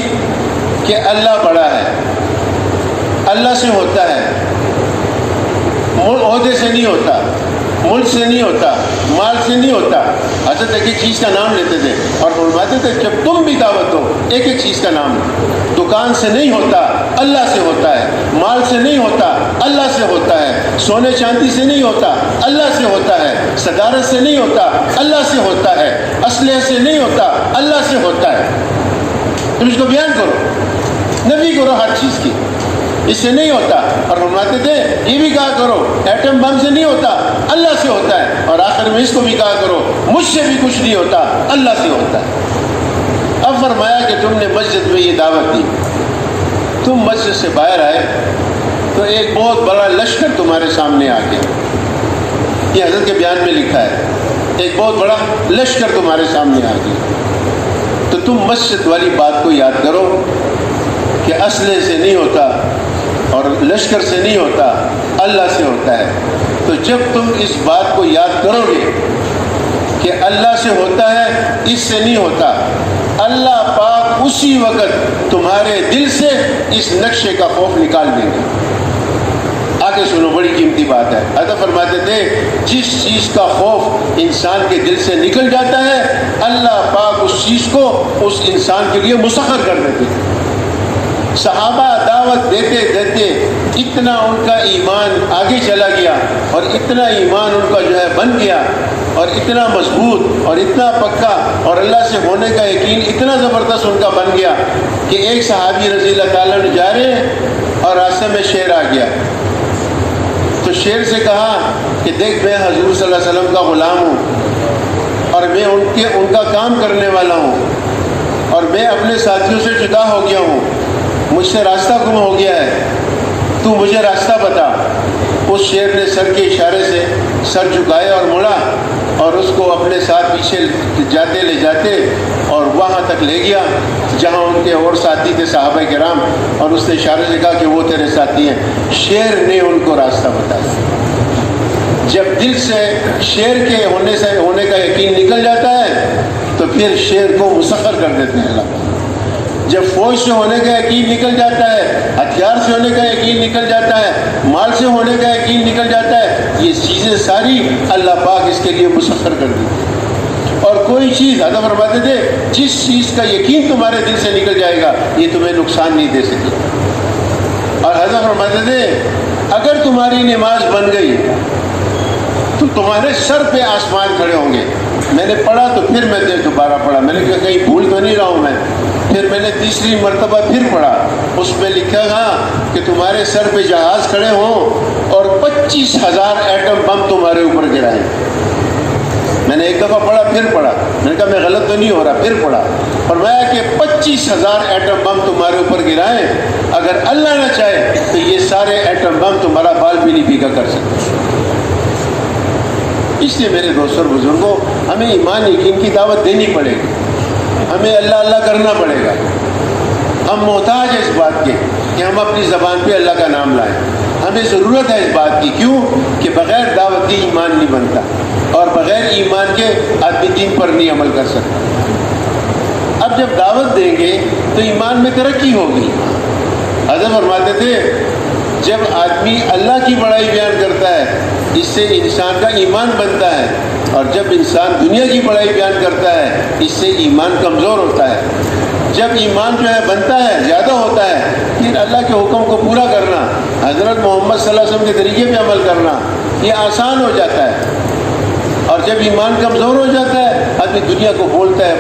کہ اللہ بڑا ہے، اللہ سے ہوتا ہے، عہدے سے نہیں ہوتا، ملک سے نہیں ہوتا، مال سے نہیں ہوتا۔ حضرت ایک ایک چیز کا نام لیتے تھے اور فرماتے تھے جب تم بھی دعوت دو ایک ایک چیز کا نام لو، دکان سے نہیں ہوتا، اللہ سے ہوتا ہے، مال سے نہیں ہوتا، اللہ سے ہوتا ہے، سونے چاندی سے نہیں ہوتا، اللہ سے ہوتا ہے، صدارت سے نہیں ہوتا، اللہ سے ہوتا ہے، اسلحے سے نہیں ہوتا، اللہ سے ہوتا ہے۔ تم اس کو بیان کرو، نفی کرو ہر چیز کی، اس سے نہیں ہوتا۔ اور فرماتے تھے یہ بھی کہا کرو ایٹم بم سے نہیں ہوتا، اللہ سے ہوتا ہے، اور آخر میں اس کو بھی کہا کرو مجھ سے بھی کچھ نہیں ہوتا، اللہ سے ہوتا ہے۔ اب فرمایا کہ تم نے مسجد میں یہ دعوت دی، تم مسجد سے باہر آئے تو ایک بہت بڑا لشکر تمہارے سامنے آ گیا، یہ حضرت کے بیان میں لکھا ہے، ایک بہت بڑا لشکر تمہارے سامنے آ گیا، تو تم مسجد والی بات کو یاد کرو کہ اسلحے سے نہیں ہوتا اور لشکر سے نہیں ہوتا، اللہ سے ہوتا ہے۔ تو جب تم اس بات کو یاد کرو گے کہ اللہ سے ہوتا ہے، اس سے نہیں ہوتا، اللہ پاک اسی وقت تمہارے دل سے اس نقشے کا خوف نکال دیں گے۔ آگے سنو، بڑی قیمتی بات ہے۔ حضرت فرماتے تھے جس چیز کا خوف انسان کے دل سے نکل جاتا ہے، اللہ پاک اس چیز کو اس انسان کے لیے مسخر کر دیتے ہیں۔ صحابہ دعوت دیتے دیتے اتنا ان کا ایمان آگے چلا گیا اور اتنا ایمان ان کا جو ہے بن گیا اور اتنا مضبوط اور اتنا پکا اور اللہ سے ہونے کا یقین اتنا زبردست ان کا بن گیا کہ ایک صحابی رضی اللہ تعالیٰ نے جا رہے ہیں اور راستے میں شیر آ گیا، تو شیر سے کہا کہ دیکھ میں حضور صلی اللہ علیہ وسلم کا غلام ہوں اور میں ان کا کام کرنے والا ہوں اور میں اپنے ساتھیوں سے جدا ہو گیا ہوں، مجھ سے راستہ گم ہو گیا ہے، تو مجھے راستہ بتا۔ اس شیر نے سر کے اشارے سے سر جھکائے اور مڑا اور اس کو اپنے ساتھ پیچھے جاتے لے جاتے اور وہاں تک لے گیا جہاں ان کے اور ساتھی تھے صحابہ کرام، اور اس نے اشارے سے کہا کہ وہ تیرے ساتھی ہیں۔ شیر نے ان کو راستہ بتایا۔ جب دل سے شیر کے ہونے کا یقین نکل جاتا ہے تو پھر شیر کو مسخر کر دیتے ہیں اللہ۔ جب فوج سے ہونے کا یقین نکل جاتا ہے، ہتھیار سے ہونے کا یقین نکل جاتا ہے، مال سے ہونے کا یقین نکل جاتا ہے، یہ چیزیں ساری اللہ پاک اس کے لیے مسخر کر دیتے ہیں۔ اور کوئی چیز حضرت فرماتے تھے جس چیز کا یقین تمہارے دل سے نکل جائے گا یہ تمہیں نقصان نہیں دے سکے۔ اور حضرت فرماتے تھے اگر تمہاری نماز بن گئی تو تمہارے سر پہ آسمان کھڑے ہوں گے۔ میں نے پڑھا تو پھر میں نے دوبارہ پڑھا، میں نے کہا کہیں بھول تو نہیں رہا ہوں میں، پھر میں نے تیسری مرتبہ پھر پڑھا، اس میں لکھا تھا کہ تمہارے سر پہ جہاز کھڑے ہوں اور 25,000 ایٹم بم تمہارے اوپر گرائیں۔ میں نے ایک دفعہ پڑھا، پھر پڑھا، میں نے کہا میں غلط تو نہیں ہو رہا، پھر پڑھا، فرمایا کہ 25,000 ایٹم بم تمہارے اوپر گرائیں، اگر اللہ نہ چاہے تو یہ سارے ایٹم بم تمہارا بال بھی نہیں بھیگا کر سکتے۔ اس لیے میرے دوستوں اور بزرگوں، ہمیں ایمان یقین کی دعوت دینی پڑے گی، ہمیں اللہ اللہ کرنا پڑے گا۔ ہم محتاج ہیں اس بات کے کہ ہم اپنی زبان پہ اللہ کا نام لائیں، ہمیں ضرورت ہے اس بات کی، کیوں کہ بغیر دعوت کے ایمان نہیں بنتا، اور بغیر ایمان کے آدمی دین پر نہیں عمل کر سکتا۔ اب جب دعوت دیں گے تو ایمان میں ترقی ہوگی۔ حضرت فرماتے تھے جب آدمی اللہ کی بڑائی بیان کرتا ہے اس سے انسان کا ایمان بنتا ہے، اور جب انسان دنیا کی بڑائی بیان کرتا ہے اس سے ایمان کمزور ہوتا ہے۔ جب ایمان جو ہے بنتا ہے، زیادہ ہوتا ہے، پھر اللہ کے حکم کو پورا کرنا، حضرت محمد صلی اللہ علیہ وسلم کے طریقے پہ عمل کرنا یہ آسان ہو جاتا ہے۔ اور جب ایمان کمزور ہو جاتا ہے آدمی دنیا کو بولتا ہے،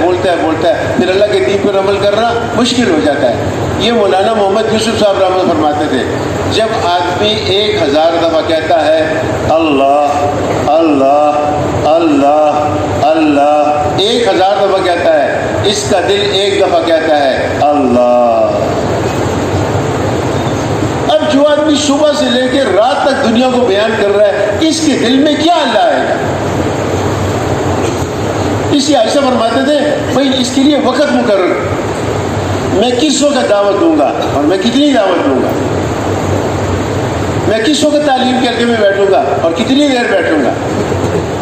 پھر اللہ کے دین پر عمل کرنا مشکل ہو جاتا ہے۔ یہ مولانا محمد یوسف صاحب رحمۃ فرماتے تھے جب آدمی 1000 دفعہ کہتا ہے اللہ اللہ اللہ اللہ، 1000 دفعہ کہتا ہے، اس کا دل ایک دفعہ کہتا ہے اللہ۔ اب جو آدمی صبح سے لے کے رات تک دنیا کو بیان کر رہا ہے اس کے دل میں کیا اللہ آئے گا؟ اسی عائشہ فرماتے تھے بھائی اس کے لیے وقت مقرر، میں کس وقت دعوت دوں گا اور میں کتنی دعوت دوں گا، میں کس وقت تعلیم کر کے میں بیٹھوں گا اور کتنی دیر بیٹھوں گا،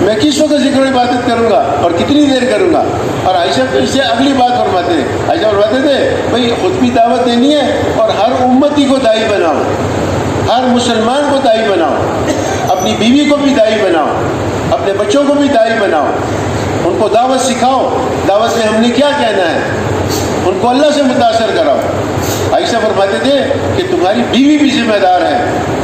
میں کس وقت ذکر و عبادت کروں گا اور کتنی دیر کروں گا۔ اور عائشہ پھر سے اگلی بات فرماتے تھے، عائشہ فرماتے تھے بھائی خود بھی دعوت دینی ہے اور ہر امتی کو داعی بناؤ، ہر مسلمان کو داعی بناؤ، اپنی بیوی کو بھی داعی بناؤ، اپنے بچوں کو بھی داعی بناؤ، ان کو دعوت سکھاؤ، دعوت میں ہم نے کیا کہنا ہے، ان کو اللہ سے متاثر کراؤ۔ عائشہ فرماتے تھے کہ تمہاری بیوی بھی ذمہ دار ہے،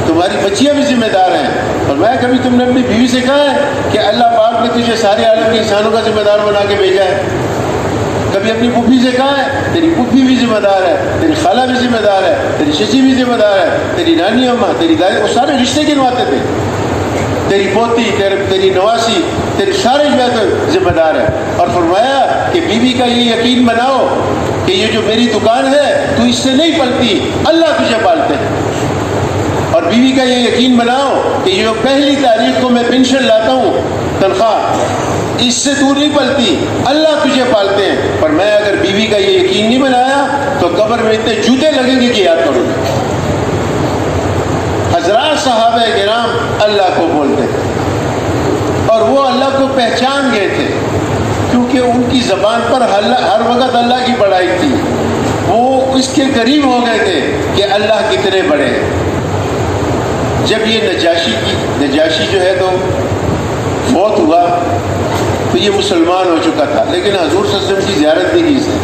تمہاری بچیاں بھی ذمہ دار ہیں، اور میں کبھی تم نے اپنی بیوی سے کہا ہے کہ اللہ پاک نے تجھے سارے عالم کے انسانوں کا ذمہ دار بنا کے بھیجا ہے؟ کبھی اپنی پھوپھی سے کہا ہے تیری پھوپھی بھی ذمہ دار ہے، تیری خالہ بھی ذمہ دار ہے، تیری چچی بھی ذمہ دار ہے، تیری نانی اماں، تیری دادی، وہ سارے رشتے گنواتے تھے، تیری پوتی، تیری نواسی، تیری سارے جو ہے تو ذمہ دار ہے۔ اور فرمایا کہ بیوی کا یہ یقین بناؤ کہ یہ جو میری دکان ہے تو اس سے نہیں پلتی، اللہ تجھے پالتے ہیں۔ اور بیوی کا یہ یقین بناؤ کہ یہ جو پہلی تاریخ کو میں پینشن لاتا ہوں تنخواہ، اس سے تو نہیں پلتی، اللہ تجھے پالتے ہیں۔ پر میں اگر بیوی کا یہ یقین نہیں بنایا تو قبر میں اتنے جوتے لگیں گے کہ یاد کروں گا۔ حضرات صحابہ کرام اللہ کو بولتے تھے اور وہ اللہ کو پہچان گئے تھے کیونکہ ان کی زبان پر ہر وقت اللہ کی بڑائی تھی، وہ اس کے قریب ہو گئے تھے کہ اللہ کتنے بڑے ہیں۔ جب یہ نجاشی جو ہے تو فوت ہوا تو یہ مسلمان ہو چکا تھا، لیکن حضور صلی اللہ علیہ وسلم کی زیارت نہیں کی اس نے،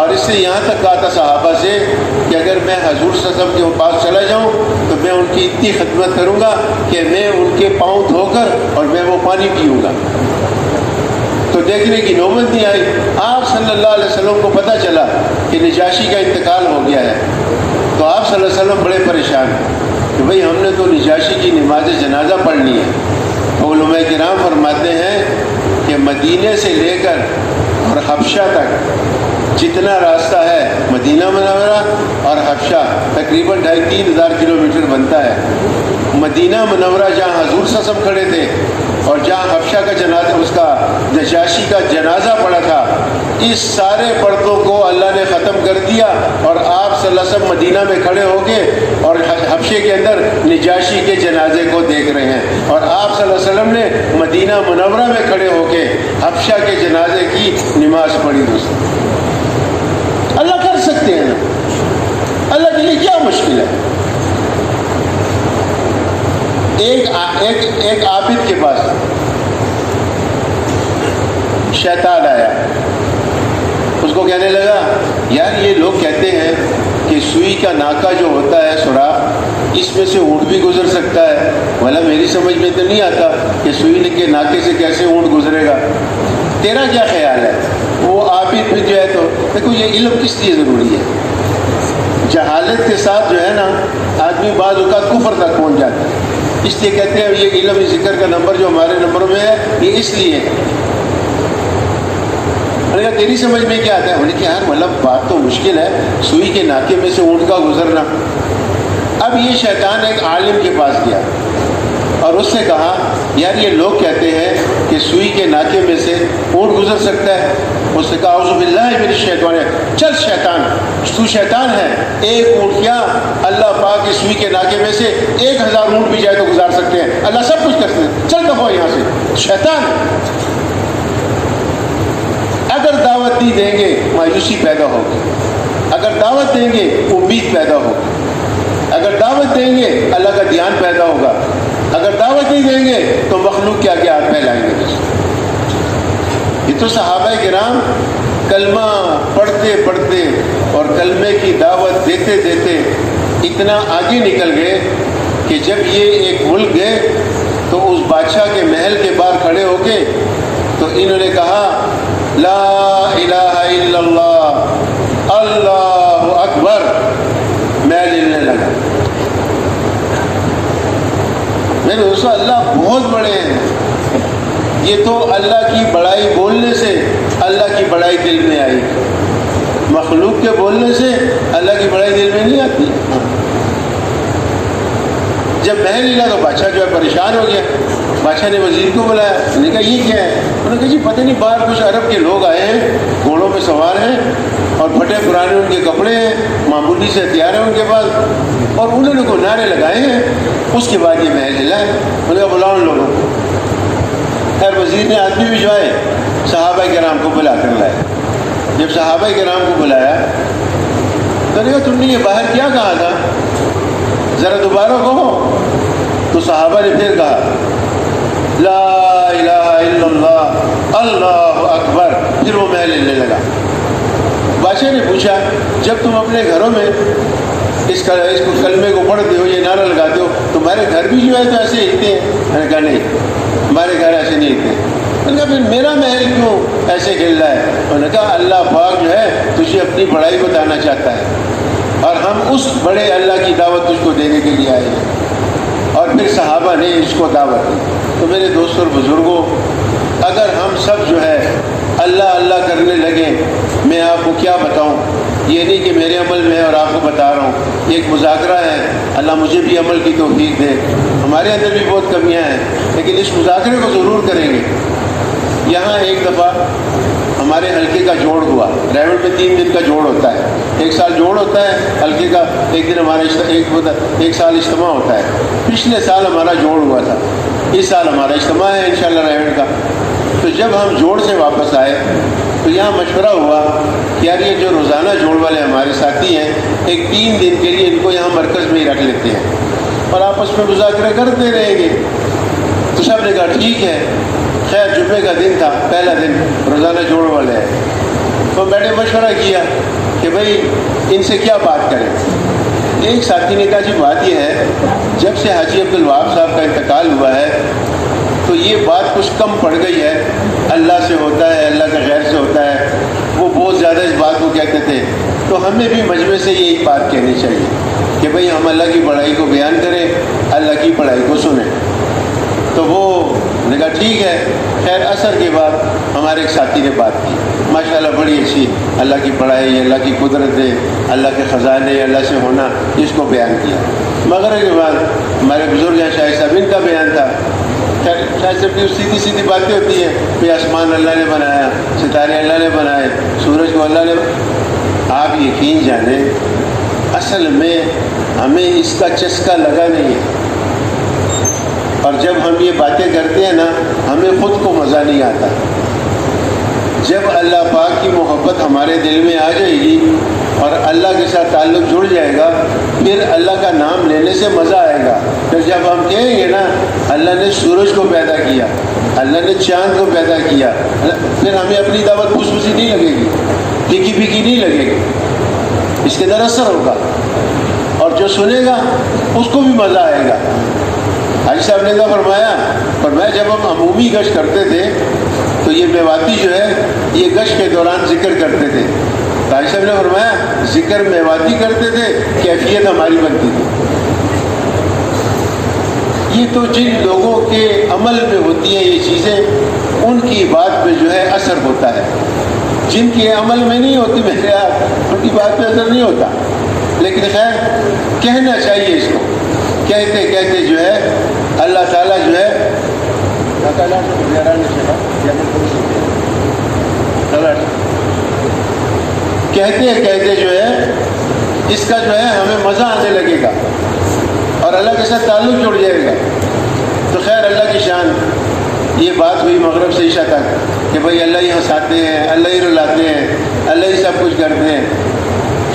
اور اس نے یہاں تک کہا تھا صحابہ سے کہ اگر میں حضور صلی اللہ علیہ وسلم کے پاس چلا جاؤں تو میں ان کی اتنی خدمت کروں گا کہ میں ان کے پاؤں دھو کر اور میں وہ پانی پیوں گا۔ تو دیکھنے کی نوبت نہیں آئی۔ آپ صلی اللہ علیہ وسلم کو پتہ چلا کہ نجاشی کا انتقال ہو گیا ہے، تو آپ صلی اللہ علیہ وسلم بڑے پریشان کہ بھئی ہم نے تو نجاشی کی نماز جنازہ پڑھنی ہے۔ علماء کرام فرماتے ہیں کہ مدینے سے لے کر اور حبشہ تک جتنا راستہ ہے، مدینہ منورہ اور حبشہ تقریباً 2,500-3,000 کلومیٹر بنتا ہے۔ مدینہ منورہ جہاں حضور صلی اللہ علیہ وسلم کھڑے تھے اور جہاں حبشہ کا جنازہ، اس کا نجاشی کا جنازہ پڑا تھا، اس سارے پردوں کو اللہ نے ختم کر دیا اور آپ صلی اللہ علیہ وسلم مدینہ میں کھڑے ہو گئے اور حبشے کے اندر نجاشی کے جنازے کو دیکھ رہے ہیں، اور آپ صلی اللہ علیہ وسلم نے مدینہ منورہ میں کھڑے ہو کے حبشہ کے جنازے کی نماز پڑھی۔ دوستوں اللہ کر سکتے ہیں نا، اللہ کے لیے کیا مشکل ہے؟ ایک عابد کے پاس شیطان آیا، اس کو کہنے لگا یار یہ لوگ کہتے ہیں کہ سوئی کا ناکا جو ہوتا ہے سوراخ، اس میں سے اونٹ بھی گزر سکتا ہے، بھلا میری سمجھ میں تو نہیں آتا کہ سوئی کے ناکے سے کیسے اونٹ گزرے گا، تیرا کیا خیال ہے؟ وہ عابد بھی جو ہے تو دیکھو یہ علم کس لیے ضروری ہے؟ جہالت کے ساتھ جو ہے نا آدمی بعض اوقات کفر تک پہنچ جاتا ہے، اس لیے کہتے ہیں یہ علم ذکر کا نمبر جو ہمارے نمبروں میں ہے یہ اس لیے ہے۔ تیری سمجھ میں کیا آتا ہے؟ بولے کہ یار مطلب بات تو مشکل ہے، سوئی کے ناکے میں سے اونٹ کا گزرنا۔ اب یہ شیطان ایک عالم کے پاس گیا اور اس سے کہا یار یہ لوگ کہتے ہیں کہ سوئی کے ناکے میں سے اونٹ گزر سکتا ہے۔ اس نے کہا اعوذ باللہ من الشیطان، چل شیطان تو شیطان ہے، ایک اونٹ کیا اللہ پاک کی سوئی کے ناکے میں سے 1000 اونٹ بھی جائے تو گزار سکتے ہیں، اللہ سب کچھ کر سکتے ہیں، چل دفعہ یہاں سے شیطان۔ اگر دعوت نہیں دیں گے مایوسی پیدا ہوگی، اگر دعوت دیں گے امید پیدا ہوگی، اگر دعوت دیں گے اللہ کا دھیان پیدا ہوگا، اگر دعوت نہیں دیں گے تو مخلوق کے آگے ہاتھ پھیلائیں گے۔ یہ تو صحابہ کرام کلمہ پڑھتے پڑھتے اور کلمے کی دعوت دیتے دیتے اتنا آگے نکل گئے کہ جب یہ ایک ملک گئے تو اس بادشاہ کے محل کے باہر کھڑے ہو کے تو انہوں نے کہا لا الہ الا اللہ اللہ اکبر، میں لینے لگا۔ میرے دوستو اللہ بہت بڑے ہیں، یہ تو اللہ کی بڑائی بولنے سے اللہ کی بڑائی دل میں آئی، مخلوق کے بولنے سے اللہ کی بڑائی دل میں نہیں آتی۔ جب محل ہلا تو بادشاہ جو ہے پریشان ہو گیا، بادشاہ نے وزیر کو بلایا، انہوں نے کہا یہ کیا ہے؟ انہوں نے کہا جی پتہ نہیں باہر کچھ عرب کے لوگ آئے ہیں، گھوڑوں پہ سوار ہیں اور پھٹے پرانے ان کے کپڑے ہیں، معمولی سے ہتھیار ہیں ان کے پاس، اور انہوں نے کوئی نعرے لگائے ہیں۔ اس کے بعد یہ محل ہلا ہے، انہوں نے کہا بلاؤ ان لوگوں کو۔ خیر وزیر نے آدمی بھجوائے، صحابہ کرام کو بلا کر لائے۔ جب صحابہ کرام کو بلایا تو نے کہا تم نے یہ باہر کیا کہا تھا، ذرا دوبارہ کہو۔ تو صحابہ نے پھر کہا لا الہ الا اللہ اللہ اکبر، پھر وہ محل ہلنے لگا۔ بادشاہ نے پوچھا جب تم اپنے گھروں میں اس کو کلمے کو پڑھتے ہو، یہ نعرہ لگاتے ہو، تمہارے گھر بھی جو ہے تو ایسے ہلتے ہیں؟ میں نے کہا نہیں، ہمارے گھر ایسے نہیں ہلتے۔ میں نے کہا پھر میرا محل کیوں ایسے ہل رہا ہے؟ میں نے کہا اللہ پاک جو ہے تجھے اپنی بڑائی بتانا چاہتا ہے اور ہم اس بڑے اللہ کی دعوت تجھ کو دینے کے لیے آئے ہیں۔ اور پھر صحابہ نے اس کو دعوت دی۔ تو میرے دوستوں اور بزرگوں، اگر ہم سب جو ہے اللہ اللہ کرنے لگیں، میں آپ کو کیا بتاؤں، یہ نہیں کہ میرے عمل میں ہے اور آپ کو بتا رہا ہوں، یہ ایک مذاکرہ ہے، اللہ مجھے بھی عمل کی توفیق دے، ہمارے اندر بھی بہت کمیاں ہیں لیکن اس مذاکرے کو ضرور کریں گے۔ یہاں ایک دفعہ ہمارے حلقے کا جوڑ ہوا، ریوڑ میں 3 دن کا جوڑ ہوتا ہے، ایک سال جوڑ ہوتا ہے حلقے کا، ایک دن ہمارا ایک سال اجتماع ہوتا ہے۔ پچھلے سال ہمارا جوڑ ہوا تھا، اس سال ہمارا اجتماع ہے انشاءاللہ ریوڑ کا۔ تو جب ہم جوڑ سے واپس آئے تو یہاں مشورہ ہوا کہ یار یہ جو روزانہ جوڑ والے ہمارے ساتھی ہیں، ایک 3 دن کے لیے ان کو یہاں مرکز میں ہی رکھ لیتے ہیں اور آپس میں مذاکرے کرتے رہیں گے۔ تو سب نے کہا ٹھیک ہے۔ خیر جمعے کا دن تھا، پہلا دن روزانہ جوڑ والے ہیں، تو بیٹھے مشورہ کیا کہ بھائی ان سے کیا بات کریں۔ ایک ساتھی نے کہا جی بات یہ ہے جب سے حاجی عبدالوہاب صاحب کا انتقال ہوا ہے تو یہ بات کچھ کم پڑ گئی ہے، اللہ سے ہوتا ہے، اللہ کے غیر سے ہوتا ہے، وہ بہت زیادہ اس بات کو کہتے تھے، تو ہمیں بھی مجمع سے یہی بات کہنی چاہیے کہ بھئی ہم اللہ کی بڑائی کو بیان کریں، اللہ کی بڑائی کو سنیں۔ تو وہ نے کہا ٹھیک ہے۔ خیر عصر کے بعد ہمارے ایک ساتھی نے بات کی، ماشاءاللہ بڑی اچھی، اللہ کی بڑائی، اللہ کی قدرت ہے، اللہ کے خزانے، اللہ سے ہونا، اس کو بیان کیا۔ مغرب کے بعد ہمارے بزرگ ہیں شاہد صاحب، ان کا بیان تھا۔ شاہد صاحب کی سیدھی سیدھی باتیں ہوتی ہیں کہ آسمان اللہ نے بنایا، ستارے اللہ نے بنائے، سورج کو اللہ نے۔ آپ یقین جانیں اصل میں ہمیں اس کا چسکا لگا نہیں ہے، اور جب ہم یہ باتیں کرتے ہیں نا ہمیں خود کو مزہ نہیں آتا۔ جب اللہ پاک کی محبت ہمارے دل میں آ جائے گی اور اللہ کے ساتھ تعلق جڑ جائے گا، پھر اللہ کا نام لینے سے مزہ آئے گا۔ پھر جب ہم کہیں گے نا اللہ نے سورج کو پیدا کیا، اللہ نے چاند کو پیدا کیا، پھر ہمیں اپنی دعوت خوش خوشی نہیں لگے گی، پھیکی پھیکی نہیں لگے گی، اس کے در اثر ہوگا، اور جو سنے گا اس کو بھی مزہ آئے گا۔ حاجی صاحب نے کہا فرمایا جب ہم عمومی گشت کرتے تھے تو یہ میواتی جو ہے یہ گشت کے دوران ذکر کرتے تھے. قاری صاحب نے فرمایا ذکر میواتی کرتے تھے, کیفیت ہماری بنتی تھی. یہ تو جن لوگوں کے عمل میں ہوتی ہیں یہ چیزیں, ان کی بات پہ جو ہے اثر ہوتا ہے. جن کے عمل میں نہیں ہوتی میرے آپ, ان کی بات پہ اثر نہیں ہوتا. لیکن خیر کہنا چاہیے اس کو. کہتے کہتے جو ہے اللہ تعالیٰ جو ہے کہتے کہتے جو ہے اس کا جو ہے ہمیں مزہ آنے لگے گا اور اللہ کے ساتھ تعلق جڑ جائے گا. تو خیر اللہ کی شان, یہ بات ہوئی مغرب سے عشاء تک کہ بھائی اللہ ہی ہنساتے ہیں, اللہ ہی رلاتے ہیں, اللہ ہی سب کچھ کرتے ہیں.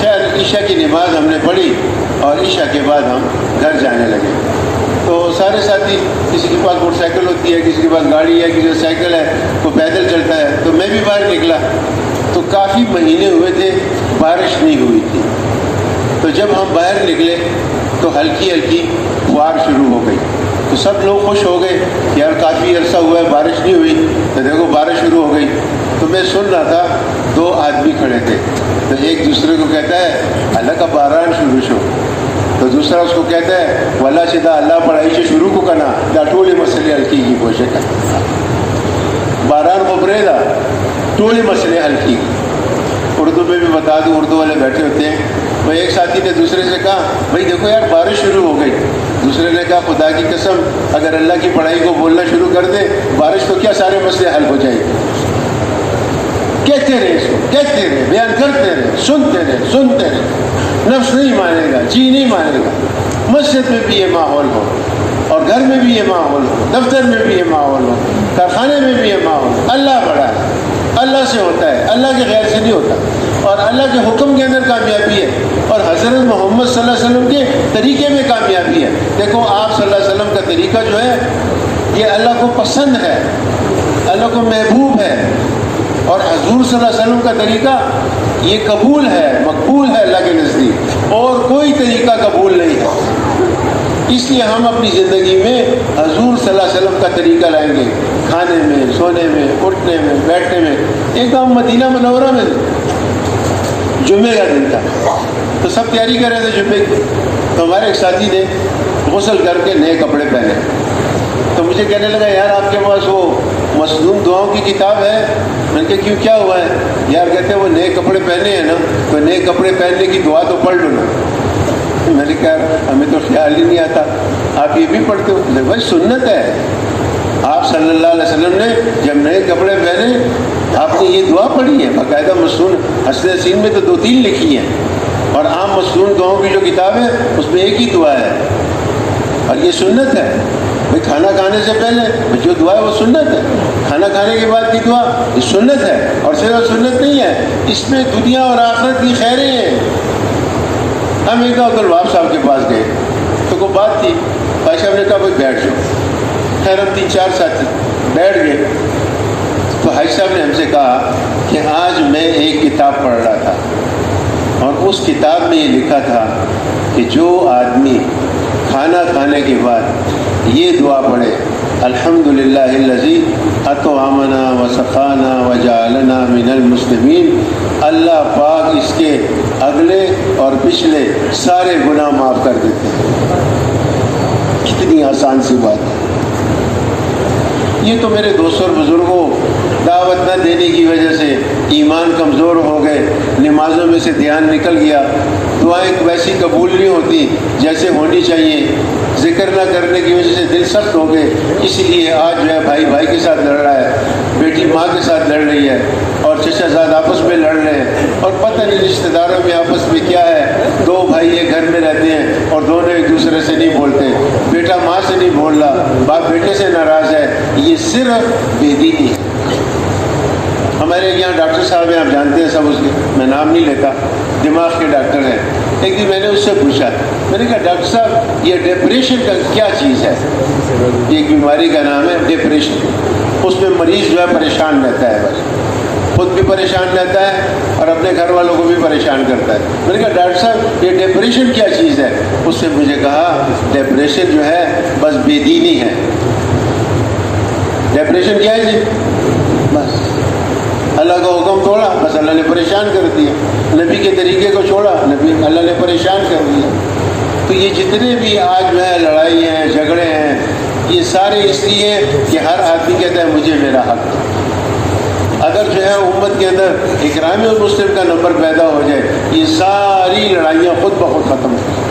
خیر عشاء کی نماز ہم نے پڑھی اور عشاء کے بعد ہم گھر جانے لگے. تو سارے ساتھی, کسی کے پاس موٹر سائیکل ہوتی ہے, کسی کے پاس گاڑی ہے, کسی کا سائیکل ہے, کوئی پیدل چلتا ہے. تو میں بھی باہر نکلا تو کافی مہینے ہوئے تھے بارش نہیں ہوئی تھی. تو جب ہم باہر نکلے تو ہلکی ہلکی فوار شروع ہو گئی. تو سب لوگ خوش ہو گئے, یار کافی عرصہ ہوا ہے بارش نہیں ہوئی, تو دیکھو بارش شروع ہو گئی. تو میں سن رہا تھا, 2 آدمی کھڑے تھے. تو ایک دوسرے کو کہتا ہے اللہ کا باران شروع شو. تو دوسرا اس کو کہتا ہے واللہ چدا اللہ پڑھائی سے شروع کو کنا دا ٹولی مسئلے حل کی کوشش کر. باران کو برے دا ٹولی مسئلے حل کی. اردو میں بھی بتا دوں, اردو والے بیٹھے ہوتے ہیں. تو ایک ساتھی نے دوسرے سے کہا بھائی دیکھو یار بارش شروع ہو گئی. دوسرے نے کہا خدا کی قسم اگر اللہ کی پڑھائی کو بولنا شروع کر دے بارش تو کیا سارے مسئلے حل ہو جائیں گے. کہتے رہے اس کو, کہتے رہے, بیان کرتے رہے, سنتے رہے. نفس نہیں مانے گا, جی نہیں مانے گا. مسجد میں بھی یہ ماحول ہو اور گھر میں بھی یہ ماحول ہو, دفتر میں بھی یہ ماحول ہو, کارخانے میں بھی یہ ماحول ہو. اللہ بڑا ہے, اللہ سے ہوتا ہے, اللہ کے غیر سے نہیں ہوتا. اور اللہ کے حکم کے اندر کامیابی ہے اور حضرت محمد صلی اللہ علیہ وسلم کے طریقے میں کامیابی ہے. دیکھو آپ صلی اللہ علیہ وسلم کا طریقہ جو ہے یہ اللہ کو پسند ہے, اللہ کو محبوب ہے. اور حضور صلی اللہ علیہ وسلم کا طریقہ یہ قبول ہے, مقبول ہے اللہ کے نزدیک, اور کوئی طریقہ قبول نہیں ہے. اس لیے ہم اپنی زندگی میں حضور صلی اللہ علیہ وسلم کا طریقہ لائیں گے, کھانے میں, سونے میں, اٹھنے میں, بیٹھنے میں. ایک دم مدینہ منورہ میں جمعے کا دن تھا, تو سب تیاری کر رہے تھے جمعے کی. تو ہمارے ایک ساتھی نے غسل کر کے نئے کپڑے پہنے. تو مجھے کہنے لگا یار آپ کے پاس وہ مصنون دعاؤں کی کتاب ہے. میں نے کہا کیوں, کیا ہوا ہے؟ یار کہتے ہیں وہ نئے کپڑے پہنے ہیں نا, تو نئے کپڑے پہننے کی دعا تو پڑھ لو نا. میں نے کہا ہمیں تو خیال ہی نہیں آتا, آپ یہ بھی پڑھتے ہو؟ بھائی سنت ہے, آپ صلی اللہ علیہ وسلم نے جب نئے کپڑے پہنے آپ نے یہ دعا پڑھی ہے باقاعدہ. مصنون حسن حسین میں تو 2-3 لکھی ہیں, اور عام مصنون دعاؤں کی جو کتاب ہے اس میں ایک ہی دعا ہے, اور یہ سنت ہے. بھائی کھانا کھانے سے پہلے جو دعا ہے وہ سنت ہے, کھانا کھانے کے بعد کی دعا یہ سنت ہے, اور صرف سنت نہیں ہے, اس میں دنیا اور آخرت کی خیریں ہیں. ہم ایک عبد الوہاب صاحب کے پاس گئے تو کوئی بات تھی, بھائی صاحب نے کہا بھائی بیٹھ جاؤ. خیر ہم 3-4 ساتھی بیٹھ گئے. تو حاج صاحب نے ہم سے کہا کہ آج میں ایک کتاب پڑھ رہا تھا اور اس کتاب میں یہ لکھا تھا کہ جو آدمی کھانا کھانے کے بعد یہ دعا پڑھے الحمدللہ الذی اطعمنا وسقانا وجعلنا من المسلمین, اللہ پاک اس کے اگلے اور پچھلے سارے گناہ معاف کر دیتے ہیں. کتنی آسان سی بات ہے. یہ تو میرے دوستوں اور بزرگوں دعوت نہ دینے کی وجہ سے ایمان کمزور ہو گئے, نمازوں میں سے دھیان نکل گیا, دعائیں ویسی قبول نہیں ہوتی جیسے ہونی چاہیے, ذکر نہ کرنے کی وجہ سے دل سخت ہو گئے. اسی لیے آج جو ہے بھائی بھائی کے ساتھ لڑ رہا ہے, بیٹی ماں کے ساتھ لڑ رہی ہے, اور چچا زاد آپس میں لڑ رہے ہیں, اور پتہ نہیں رشتہ داروں میں آپس میں کیا ہے. 2 بھائی ایک گھر میں رہتے ہیں اور دونوں ایک دوسرے سے نہیں بولتے, بیٹا ماں سے نہیں بول رہا, باپ بیٹے سے ناراض ہے. یہ صرف بے دینی ہے. ہمارے یہاں ڈاکٹر صاحب ہیں, آپ جانتے ہیں سب, اس کے میں نام نہیں لیتا, دماغ کے ڈاکٹر ہیں. ایک دن میں نے اس سے پوچھا, میں نے کہا ڈاکٹر صاحب یہ ڈپریشن کا کیا چیز ہے؟ ایک بیماری کا نام ہے ڈپریشن. اس میں مریض جو ہے پریشان رہتا ہے, بس خود بھی پریشان رہتا ہے اور اپنے گھر والوں کو بھی پریشان کرتا ہے. میں نے کہا ڈاکٹر صاحب یہ ڈپریشن کیا چیز ہے؟ اس نے مجھے کہا ڈپریشن جو ہے بس بے دینی ہے. ڈپریشن کیا ہے جی؟ بس اللہ کا حکم توڑا، بس اللہ نے پریشان کر دیا. نبی کے طریقے کو چھوڑا، اللہ نے پریشان کر دیا. تو یہ جتنے بھی آج جو ہے لڑائی ہیں، جھگڑے ہیں، یہ سارے اس لیے کہ ہر آدمی کہتا ہے مجھے میرا حق. اگر جو ہے امت کے اندر اکرام المسلم کا نمبر پیدا ہو جائے، یہ ساری لڑائیاں خود بخود ختم ہو جائیں.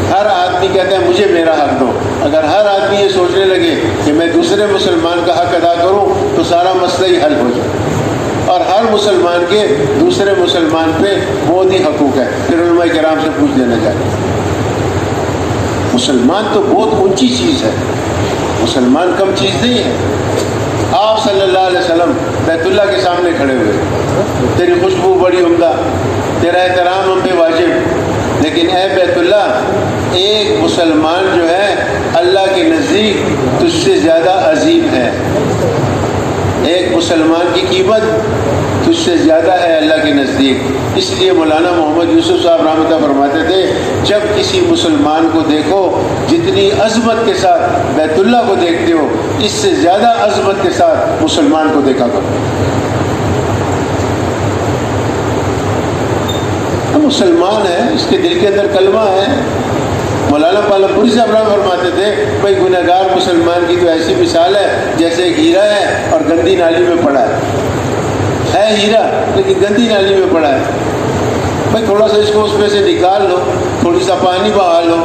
ہر آدمی کہتا ہے مجھے میرا حق دو. اگر ہر آدمی یہ سوچنے لگے کہ میں دوسرے مسلمان کا حق ادا کروں تو سارا مسئلہ ہی حل ہو جائے. اور ہر مسلمان کے دوسرے مسلمان پہ بہت ہی حقوق ہے. پھر علماء کرام سے پوچھ لینا چاہیے. مسلمان تو بہت اونچی چیز ہے، مسلمان کم چیز نہیں ہے. آپ صلی اللہ علیہ وسلم بیت اللہ کے سامنے کھڑے ہوئے، تیری خوشبو بڑی عمدہ، تیرا احترام ہم پہ واجب، لیکن اے بیت اللہ، ایک مسلمان جو ہے اللہ کے نزدیک تجھ سے زیادہ عظیم ہے. ایک مسلمان کی قیمت تجھ سے زیادہ ہے اللہ کے نزدیک. اس لیے مولانا محمد یوسف صاحب رحمۃ اللہ فرماتے تھے، جب کسی مسلمان کو دیکھو جتنی عظمت کے ساتھ بیت اللہ کو دیکھتے ہو، اس سے زیادہ عظمت کے ساتھ مسلمان کو دیکھا کرو. مسلمان ہے، اس کے دل کے اندر کلمہ ہے. مولانا پالم پوری صاحب رحمۃ اللہ فرماتے تھے، بھائی گناہ گار مسلمان کی تو ایسی مثال ہے جیسے ایک ہیرا ہے اور گندی نالی میں پڑا ہے ہیرا لیکن گندی نالی میں پڑا ہے. بھائی تھوڑا سا اس کو اس میں سے نکال لو، تھوڑی سا پانی بہا لو،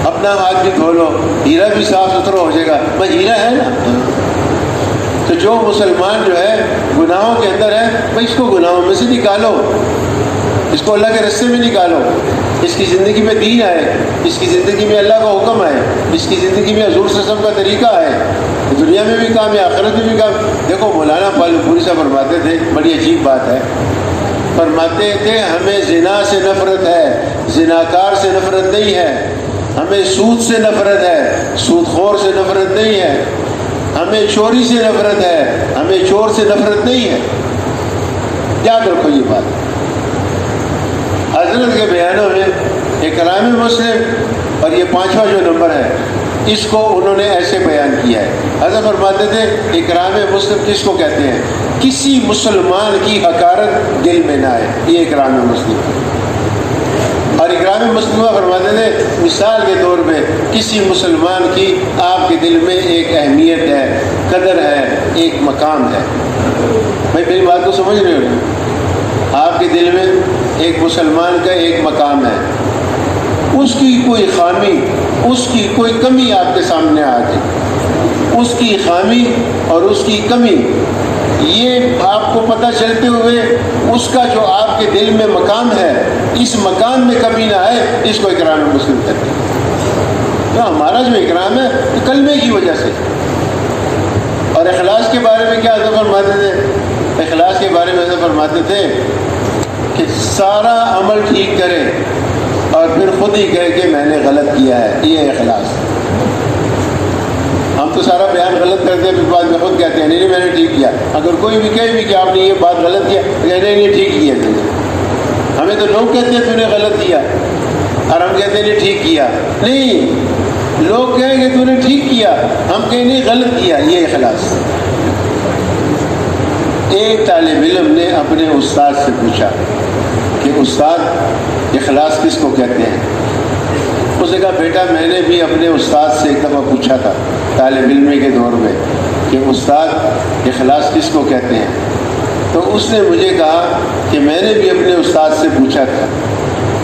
اپنا ہاتھ بھی دھو لو، ہیرا بھی صاف ستھرا ہو جائے گا. بھائی ہیرا ہے نا. تو جو مسلمان جو ہے گناہوں کے اندر ہے، بھائی اس کو گناہوں میں سے نکالو، اس کو اللہ کے رستے میں نکالو. اس کی زندگی میں دین آئے، اس کی زندگی میں اللہ کا حکم آئے، اس کی زندگی میں حضور صلی اللہ علیہ وسلم کا طریقہ آئے، دنیا میں بھی کام ہے، آخرت میں بھی کام. دیکھو مولانا پالم پوری صاحب فرماتے تھے، بڑی عجیب بات ہے، فرماتے تھے ہمیں زنا سے نفرت ہے، زناکار سے نفرت نہیں ہے. ہمیں سود سے نفرت ہے، سود خور سے نفرت نہیں ہے. ہمیں چوری سے نفرت ہے، ہمیں چور سے نفرت نہیں ہے. یاد رکھو یہ بات. حضرت کے بیانوں میں اکرام مسلم اور یہ 5واں جو نمبر ہے، اس کو انہوں نے ایسے بیان کیا ہے. حضرت فرماتے تھے اکرام مسلم کس کو کہتے ہیں؟ کسی مسلمان کی حقارت دل میں نہ آئے، یہ اکرام مسلم. اور اکرام مسلمہ فرماتے تھے مثال کے طور پہ کسی مسلمان کی آپ کے دل میں ایک اہمیت ہے، قدر ہے، ایک مقام ہے. بھائی میری بات کو سمجھ رہے ہو؟ آپ کے دل میں ایک مسلمان کا ایک مقام ہے. اس کی کوئی خامی، اس کی کوئی کمی آپ کے سامنے آ گئی، اس کی خامی اور اس کی کمی یہ آپ کو پتہ چلتے ہوئے اس کا جو آپ کے دل میں مقام ہے، اس مقام میں کمی نہ آئے، اس کو اکرام مسلم کہتے ہیں. تو ہمارا جو اکرام ہے تو کلمے کی وجہ سے. اور اخلاص کے بارے میں کیا حضرت فرماتے تھے؟ اخلاص کے بارے میں حضرت فرماتے تھے کہ سارا عمل ٹھیک کرے اور پھر خود ہی کہے کہ میں نے غلط کیا ہے، یہ اخلاص. ہم تو سارا بیان غلط کرتے ہیں، پھر بعد میں خود کہتے ہیں نہیں میں نے ٹھیک کیا. اگر کوئی بھی کہے بھی کہ آپ نے یہ بات غلط کیا، نہیں ٹھیک کیا تم نے. ہمیں تو لوگ کہتے ہیں تو نے غلط کیا اور ہم کہتے ہیں نہیں ٹھیک کیا. نہیں، لوگ کہیں کہ تو نے ٹھیک کیا، ہم کہیں نہیں غلط کیا، یہ اخلاص. ایک طالب علم نے اپنے استاد سے پوچھا کہ استاد اخلاص کس کو کہتے ہیں؟ اس نے کہا بیٹا میں نے بھی اپنے استاد سے ایک دفعہ پوچھا تھا طالب علمی کے دور میں کہ استاد اخلاص کس کو کہتے ہیں. تو اس نے مجھے کہا کہ میں نے بھی اپنے استاد سے پوچھا تھا.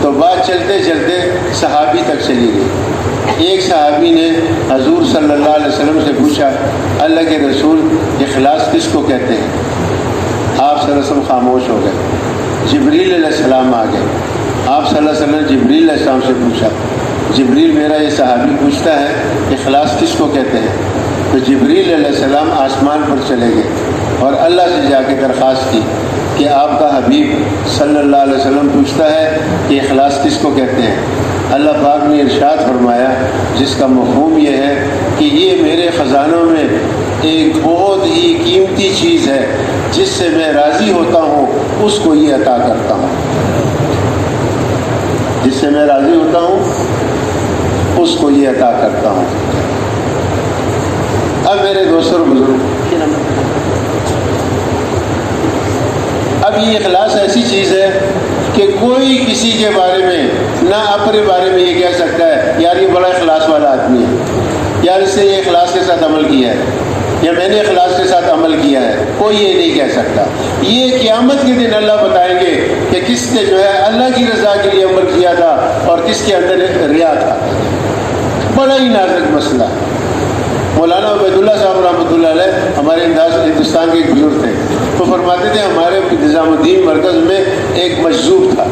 تو بات چلتے چلتے صحابی تک چلی گئی. ایک صحابی نے حضور صلی اللہ علیہ وسلم سے پوچھا اللہ کے رسول اخلاص کس کو کہتے ہیں؟ آپ صلی اللہ علیہ وسلم خاموش ہو گئے. جبریل علیہ السلام آ گئے. آپ صلی اللہ علیہ وسلم نے جبریل علیہ السلام سے پوچھا جبریل میرا یہ صحابی پوچھتا ہے اخلاص کس کو کہتے ہیں؟ تو جبریل علیہ السلام آسمان پر چلے گئے اور اللہ سے جا کے درخواست کی کہ آپ کا حبیب صلی اللہ علیہ وسلم پوچھتا ہے کہ اخلاص کس کو کہتے ہیں. اللہ پاک نے ارشاد فرمایا جس کا مفہوم یہ ہے کہ یہ میرے خزانوں میں ایک بہت ہی قیمتی چیز ہے، جس سے میں راضی ہوتا ہوں اس کو یہ عطا کرتا ہوں. جس سے میں راضی ہوتا ہوں اس کو یہ عطا کرتا ہوں. اب میرے دوستوں بزرگ، اب یہ اخلاص ایسی چیز ہے کہ کوئی کسی کے بارے میں نہ اپنے بارے میں یہ کہہ سکتا ہے یار یہ بڑا اخلاص والا آدمی ہے، یار اس نے یہ اخلاص کے ساتھ عمل کیا ہے، یا میں نے اخلاص کے ساتھ عمل کیا ہے، کوئی یہ نہیں کہہ سکتا۔ یہ قیامت کے دن اللہ بتائیں گے کہ کس نے جو ہے اللہ کی رضا کے لیے عمل کیا تھا اور کس کے اندر ریا تھا۔ بڑا ہی نازک مسئلہ۔ مولانا عبید اللہ صاحب رحمۃ اللہ علیہ ہمارے ہندوستان کے ایک بزرگ تھے، تو فرماتے تھے ہمارے نظام الدین مرکز میں ایک مجذوب تھا،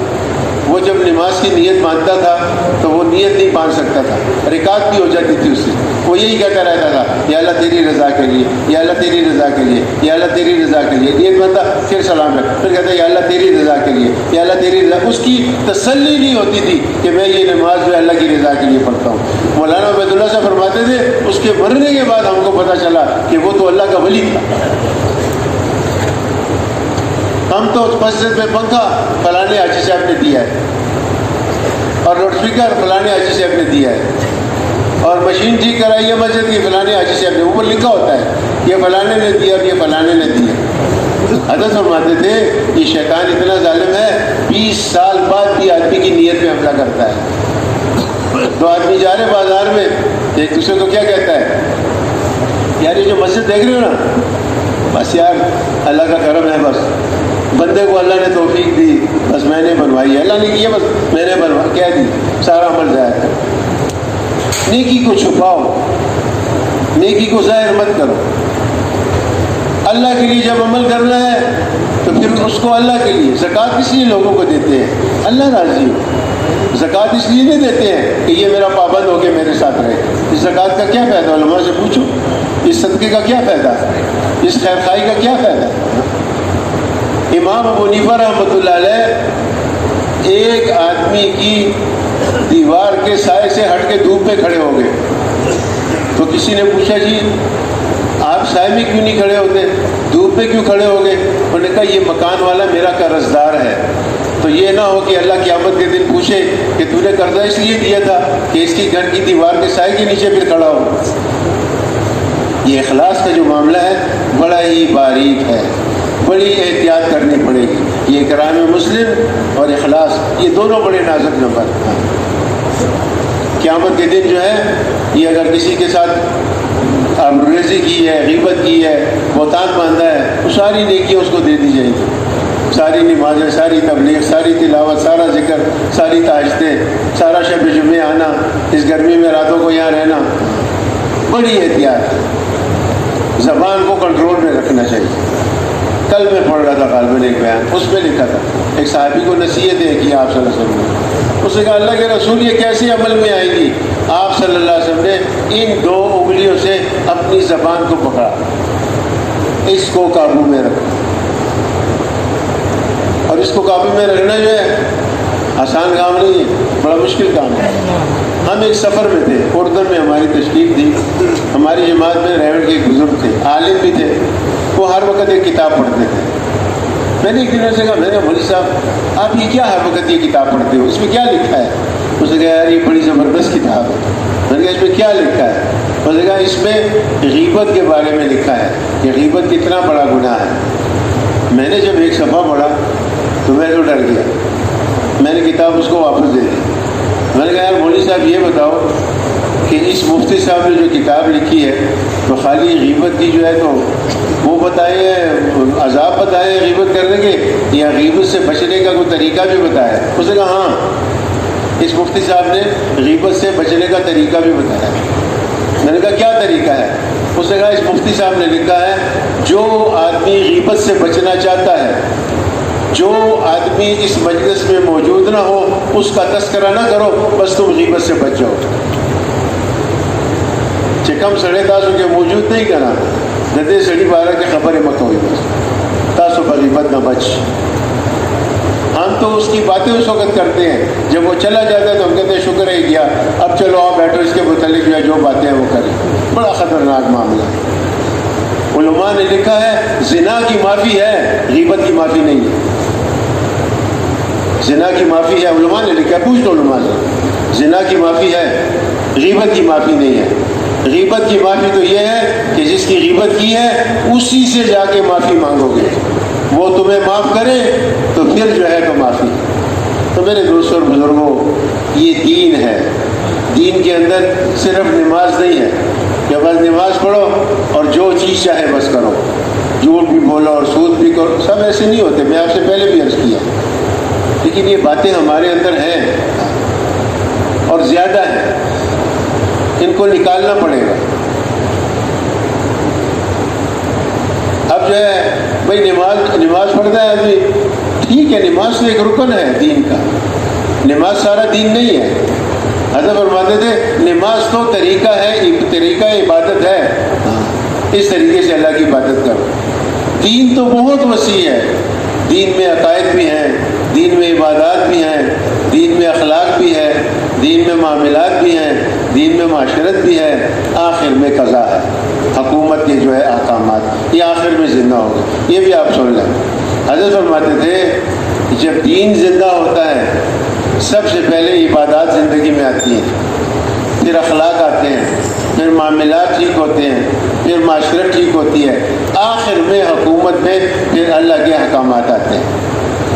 وہ جب نماز کی نیت باندھتا تھا تو وہ نیت نہیں باندھ سکتا تھا، رکعت بھی ہو جاتی تھی اس سے، وہ یہی کہتا رہتا تھا یا اللہ تیری رضا کے لیے، یا اللہ تیری رضا کے لیے، یا اللہ تیری رضا کے لیے، نیت باندھتا پھر سلام کر، پھر کہتا یا اللہ تیری رضا کے لیے، یا اللہ تیری رضا۔ اس کی تسلی نہیں ہوتی تھی کہ میں یہ نماز میں اللہ کی رضا کے لیے پڑھتا ہوں۔ مولانا عبید اللہ سے فرماتے تھے اس کے مرنے کے بعد ہم کو پتہ چلا کہ وہ تو اللہ کا ولی تھا۔ ہم تو مسجد میں پنکھا فلانے حاجی صاحب نے دیا ہے، اور لاؤڈ اسپیکر فلانے حاجی صاحب نے دیا ہے، اور مشین ٹھیک کرائی ہے مسجد کی فلانے حاجی صاحب نے، اوپر لکھا ہوتا ہے یہ فلانے نے دیا اور یہ فلانے نے دیا۔ حضرت فرماتے تھے یہ شیطان اتنا ظالم ہے 20 سال بعد بھی آدمی کی نیت پہ حملہ کرتا ہے۔ تو آدمی جا رہے بازار میں ایک دوسرے کو کیا کہتا ہے، یار یہ جو مسجد دیکھ رہے ہو نا، بس یار اللہ کا کرم ہے، بس بندے کو اللہ نے توفیق دی، بس میں نے بنوائی ہے، اللہ نے کیا بس میں نے بنوا کہہ دی، سارا عمل ضائع کر۔ نیکی کو چھپاؤ، نیکی کو ظاہر مت کرو۔ اللہ کے لیے جب عمل کرنا ہے تو پھر اس کو اللہ کے لیے۔ زکوٰۃ کس لیے لوگوں کو دیتے ہیں؟ اللہ راضی ہو۔ زکوٰۃ اس لیے نہیں دیتے ہیں کہ یہ میرا پابند ہو کے میرے ساتھ رہے۔ اس زکوٰۃ کا کیا فائدہ؟ علماء سے پوچھو، اس صدقے کا کیا فائدہ، اس خیر خائی کا کیا فائدہ؟ امام ابو حنیفہ رحمۃ اللہ علیہ ایک آدمی کی دیوار کے سائے سے ہٹ کے دھوپ میں کھڑے ہو گئے، تو کسی نے پوچھا جی آپ سائے میں کیوں نہیں کھڑے ہوتے، دھوپ میں کیوں کھڑے ہو گئے؟ انہوں نے کہا یہ مکان والا میرا قرض دار ہے، تو یہ نہ ہو کہ اللہ قیامت کے دن پوچھے کہ تو نے قرضہ اس لیے دیا تھا کہ اس کی گھر کی دیوار کے سائے کے نیچے پھر کھڑا ہو۔ یہ اخلاص کا جو معاملہ ہے بڑا ہی باریک ہے، بڑی احتیاط کرنی پڑے گی۔ یہ کرام مسلم اور اخلاص یہ دونوں بڑے نازک نمبر ہیں۔ قیامت کے دن جو ہے یہ اگر کسی کے ساتھ آبروریزی کی ہے، غیبت کی ہے، بہتان باندھا ہے، تو ساری نیکیاں اس کو دے دی جائیں گی، ساری نمازیں، ساری تبلیغ، ساری تلاوت، سارا ذکر، ساری تہجدیں، سارا شب جمعے آنا، اس گرمی میں راتوں کو یہاں رہنا، بڑی احتیاط۔ زبان کو کنٹرول میں رکھنا چاہیے۔ کل میں پڑھ رہا تھا غالباً ایک بیان، اس میں لکھا تھا ایک صحابی کو نصیحتیں کی آپ صلی اللہ علیہ وسلم نے، اس نے کہا اللہ کے رسول یہ کیسے عمل میں آئے گی؟ آپ صلی اللہ علیہ وسلم نے ان 2 انگلیوں سے اپنی زبان کو پکڑا، اس کو قابو میں رکھا۔ اور اس کو قابو میں رکھنا جو ہے آسان کام نہیں ہے، بڑا مشکل کام ہے۔ ہم ایک سفر میں تھے، اردن میں ہماری تشریف تھی، ہماری جماعت میں ریوڑ کے ایک بزرگ تھے، عالم بھی تھے، وہ ہر وقت ایک کتاب پڑھتے تھے۔ میں نے ایک دن سے کہا، میں نے مولوی صاحب آپ یہ کیا ہر وقت یہ کتاب پڑھتے ہو، اس میں کیا لکھا ہے؟ اس نے کہا یار یہ بڑی زبردست کتاب ہے۔ میں نے کہا اس میں کیا لکھا ہے؟ اس نے کہا اس میں غیبت کے بارے میں لکھا ہے کہ غیبت کتنا بڑا گناہ ہے۔ میں نے جب ایک صفحہ پڑھا تو میں تو ڈر گیا، میں نے کتاب اس کو واپس دے دی۔ میں نے کہا یار مولوی صاحب یہ بتاؤ کہ اس مفتی صاحب نے جو کتاب لکھی ہے تو خالی غیبت کی جو ہے تو وہ بتائے، عذاب بتائے غیبت کرنے کے، یا غیبت سے بچنے کا کوئی طریقہ بھی بتایا؟ اس نے کہا ہاں، اس مفتی صاحب نے غیبت سے بچنے کا طریقہ بھی بتایا۔ میں نے کہا کیا طریقہ ہے؟ اس نے کہا اس مفتی صاحب نے لکھا ہے جو آدمی غیبت سے بچنا چاہتا ہے، جو آدمی اس مجلس میں موجود نہ ہو اس کا تذکرہ نہ کرو، بس تم غیبت سے بچ جاؤ۔ چکم سڑے تاسو کے موجود نہیں کرنا، گدے سڑی بارہ کے خبر مت ہوئی، تاسو پر غیبت نہ بچ۔ ہم تو اس کی باتیں اس وقت کرتے ہیں جب وہ چلا جاتا ہے تو ہم کہتے ہیں شکر ہے گیا، اب چلو آپ بیٹھو اس کے متعلق جو ہے جو باتیں ہیں وہ کریں۔ بڑا خطرناک معاملہ ہے۔ علماء نے لکھا ہے زنا کی معافی ہے، غیبت کی معافی نہیں ہے۔ زنا کی معافی ہے، علماء نے لکھا ہے، پوچھ لو علماء سے، زنا کی معافی ہے، غیبت کی معافی نہیں ہے۔ غیبت کی معافی تو یہ ہے کہ جس کی غیبت کی ہے اسی سے جا کے معافی مانگو گے، وہ تمہیں معاف کرے تو پھر جو ہے تو معافی۔ تو میرے دوستوں اور بزرگوں، یہ دین ہے۔ دین کے اندر صرف نماز نہیں ہے کہ بس نماز پڑھو اور جو چیز چاہے بس کرو، جھوٹ بھی بولو اور سود بھی کرو، سب ایسے نہیں ہوتے، میں آپ سے پہلے بھی عرض کیا، لیکن یہ باتیں ہمارے اندر ہیں اور زیادہ ہیں، ان کو نکالنا پڑے گا۔ اب جو ہے بھائی نماز پڑھتا ہے آدمی، ٹھیک ہے، نماز تو ایک رکن ہے دین کا، نماز سارا دین نہیں ہے۔ حضرت فرماتے تھے نماز تو طریقہ ہے، طریقہ عبادت ہے، اس طریقے سے اللہ کی عبادت کرو۔ دین تو بہت وسیع ہے، دین میں عقائد بھی ہیں، دین میں عبادات بھی ہیں، دین میں اخلاق بھی ہے، دین میں معاملات بھی ہیں، دین میں معاشرت بھی ہے، آخر میں قضا ہے، حکومت کے جو ہے احکامات، یہ آخر میں زندہ ہوگا۔ یہ بھی آپ سن لیں، حضرت فرماتے تھے جب دین زندہ ہوتا ہے سب سے پہلے عبادات زندگی میں آتی ہیں، پھر اخلاق آتے ہیں، پھر معاملات ٹھیک ہوتے ہیں، پھر معاشرت ٹھیک ہوتی ہے، آخر میں حکومت میں پھر اللہ کے احکامات آتے ہیں۔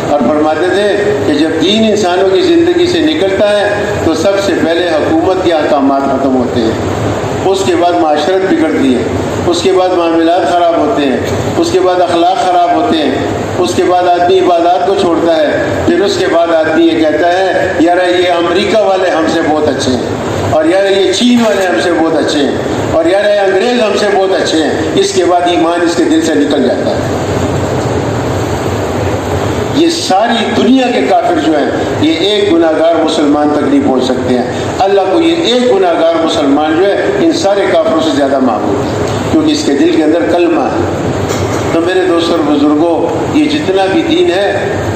اور فرماتے تھے کہ جب دین انسانوں کی زندگی سے نکلتا ہے تو سب سے پہلے حکومت کے احکامات ختم ہوتے ہیں، اس کے بعد معاشرت بگڑتی ہے، اس کے بعد معاملات خراب ہوتے ہیں، اس کے بعد اخلاق خراب ہوتے ہیں، اس کے بعد آدمی عبادات کو چھوڑتا ہے، پھر اس کے بعد آدمی یہ کہتا ہے یار یہ امریکہ والے ہم سے بہت اچھے ہیں، اور یار یہ چین والے ہم سے بہت اچھے ہیں، اور یار یہ انگریز ہم سے بہت اچھے ہیں۔ اس کے بعد ایمان اس کے دل سے نکل جاتا ہے۔ یہ ساری دنیا کے کافر جو ہیں یہ ایک گناہ گار مسلمان تک نہیں پہنچ سکتے ہیں۔ اللہ کو یہ ایک گناہ گار مسلمان جو ہے ان سارے کافروں سے زیادہ محبوب ہے، کیونکہ اس کے دل کے اندر کلمہ ہے۔ تو میرے دوستوں اور بزرگوں، یہ جتنا بھی دین ہے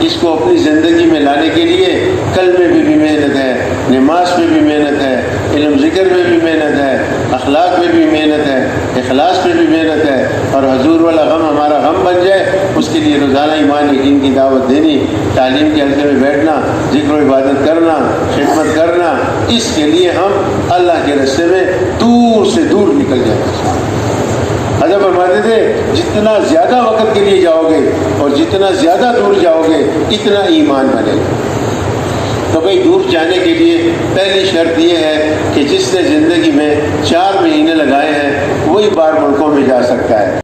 اس کو اپنی زندگی میں لانے کے لیے کلمے میں بھی محنت ہے، نماز میں بھی محنت ہے، علم ذکر میں بھی محنت ہے، اخلاق میں بھی محنت ہے، اخلاص میں بھی محنت ہے، اور حضور والا غم ہمارا غم بن جائے اس کے لیے روزانہ ایمان یقین کی دعوت دینی، تعلیم کے حلقے میں بیٹھنا، ذکر و عبادت کرنا، خدمت کرنا، اس کے لیے ہم اللہ کے راستے میں دور سے دور نکل جائیں۔ حضرت فرماتے تھے جتنا زیادہ وقت کے لیے جاؤ گے اور جتنا زیادہ دور جاؤ گے اتنا ایمان بنے گا۔ تو بھائی دور جانے کے لیے پہلی شرط یہ ہے کہ جس نے زندگی میں 4 مہینے لگائے ہیں وہی بار ملکوں میں جا سکتا ہے۔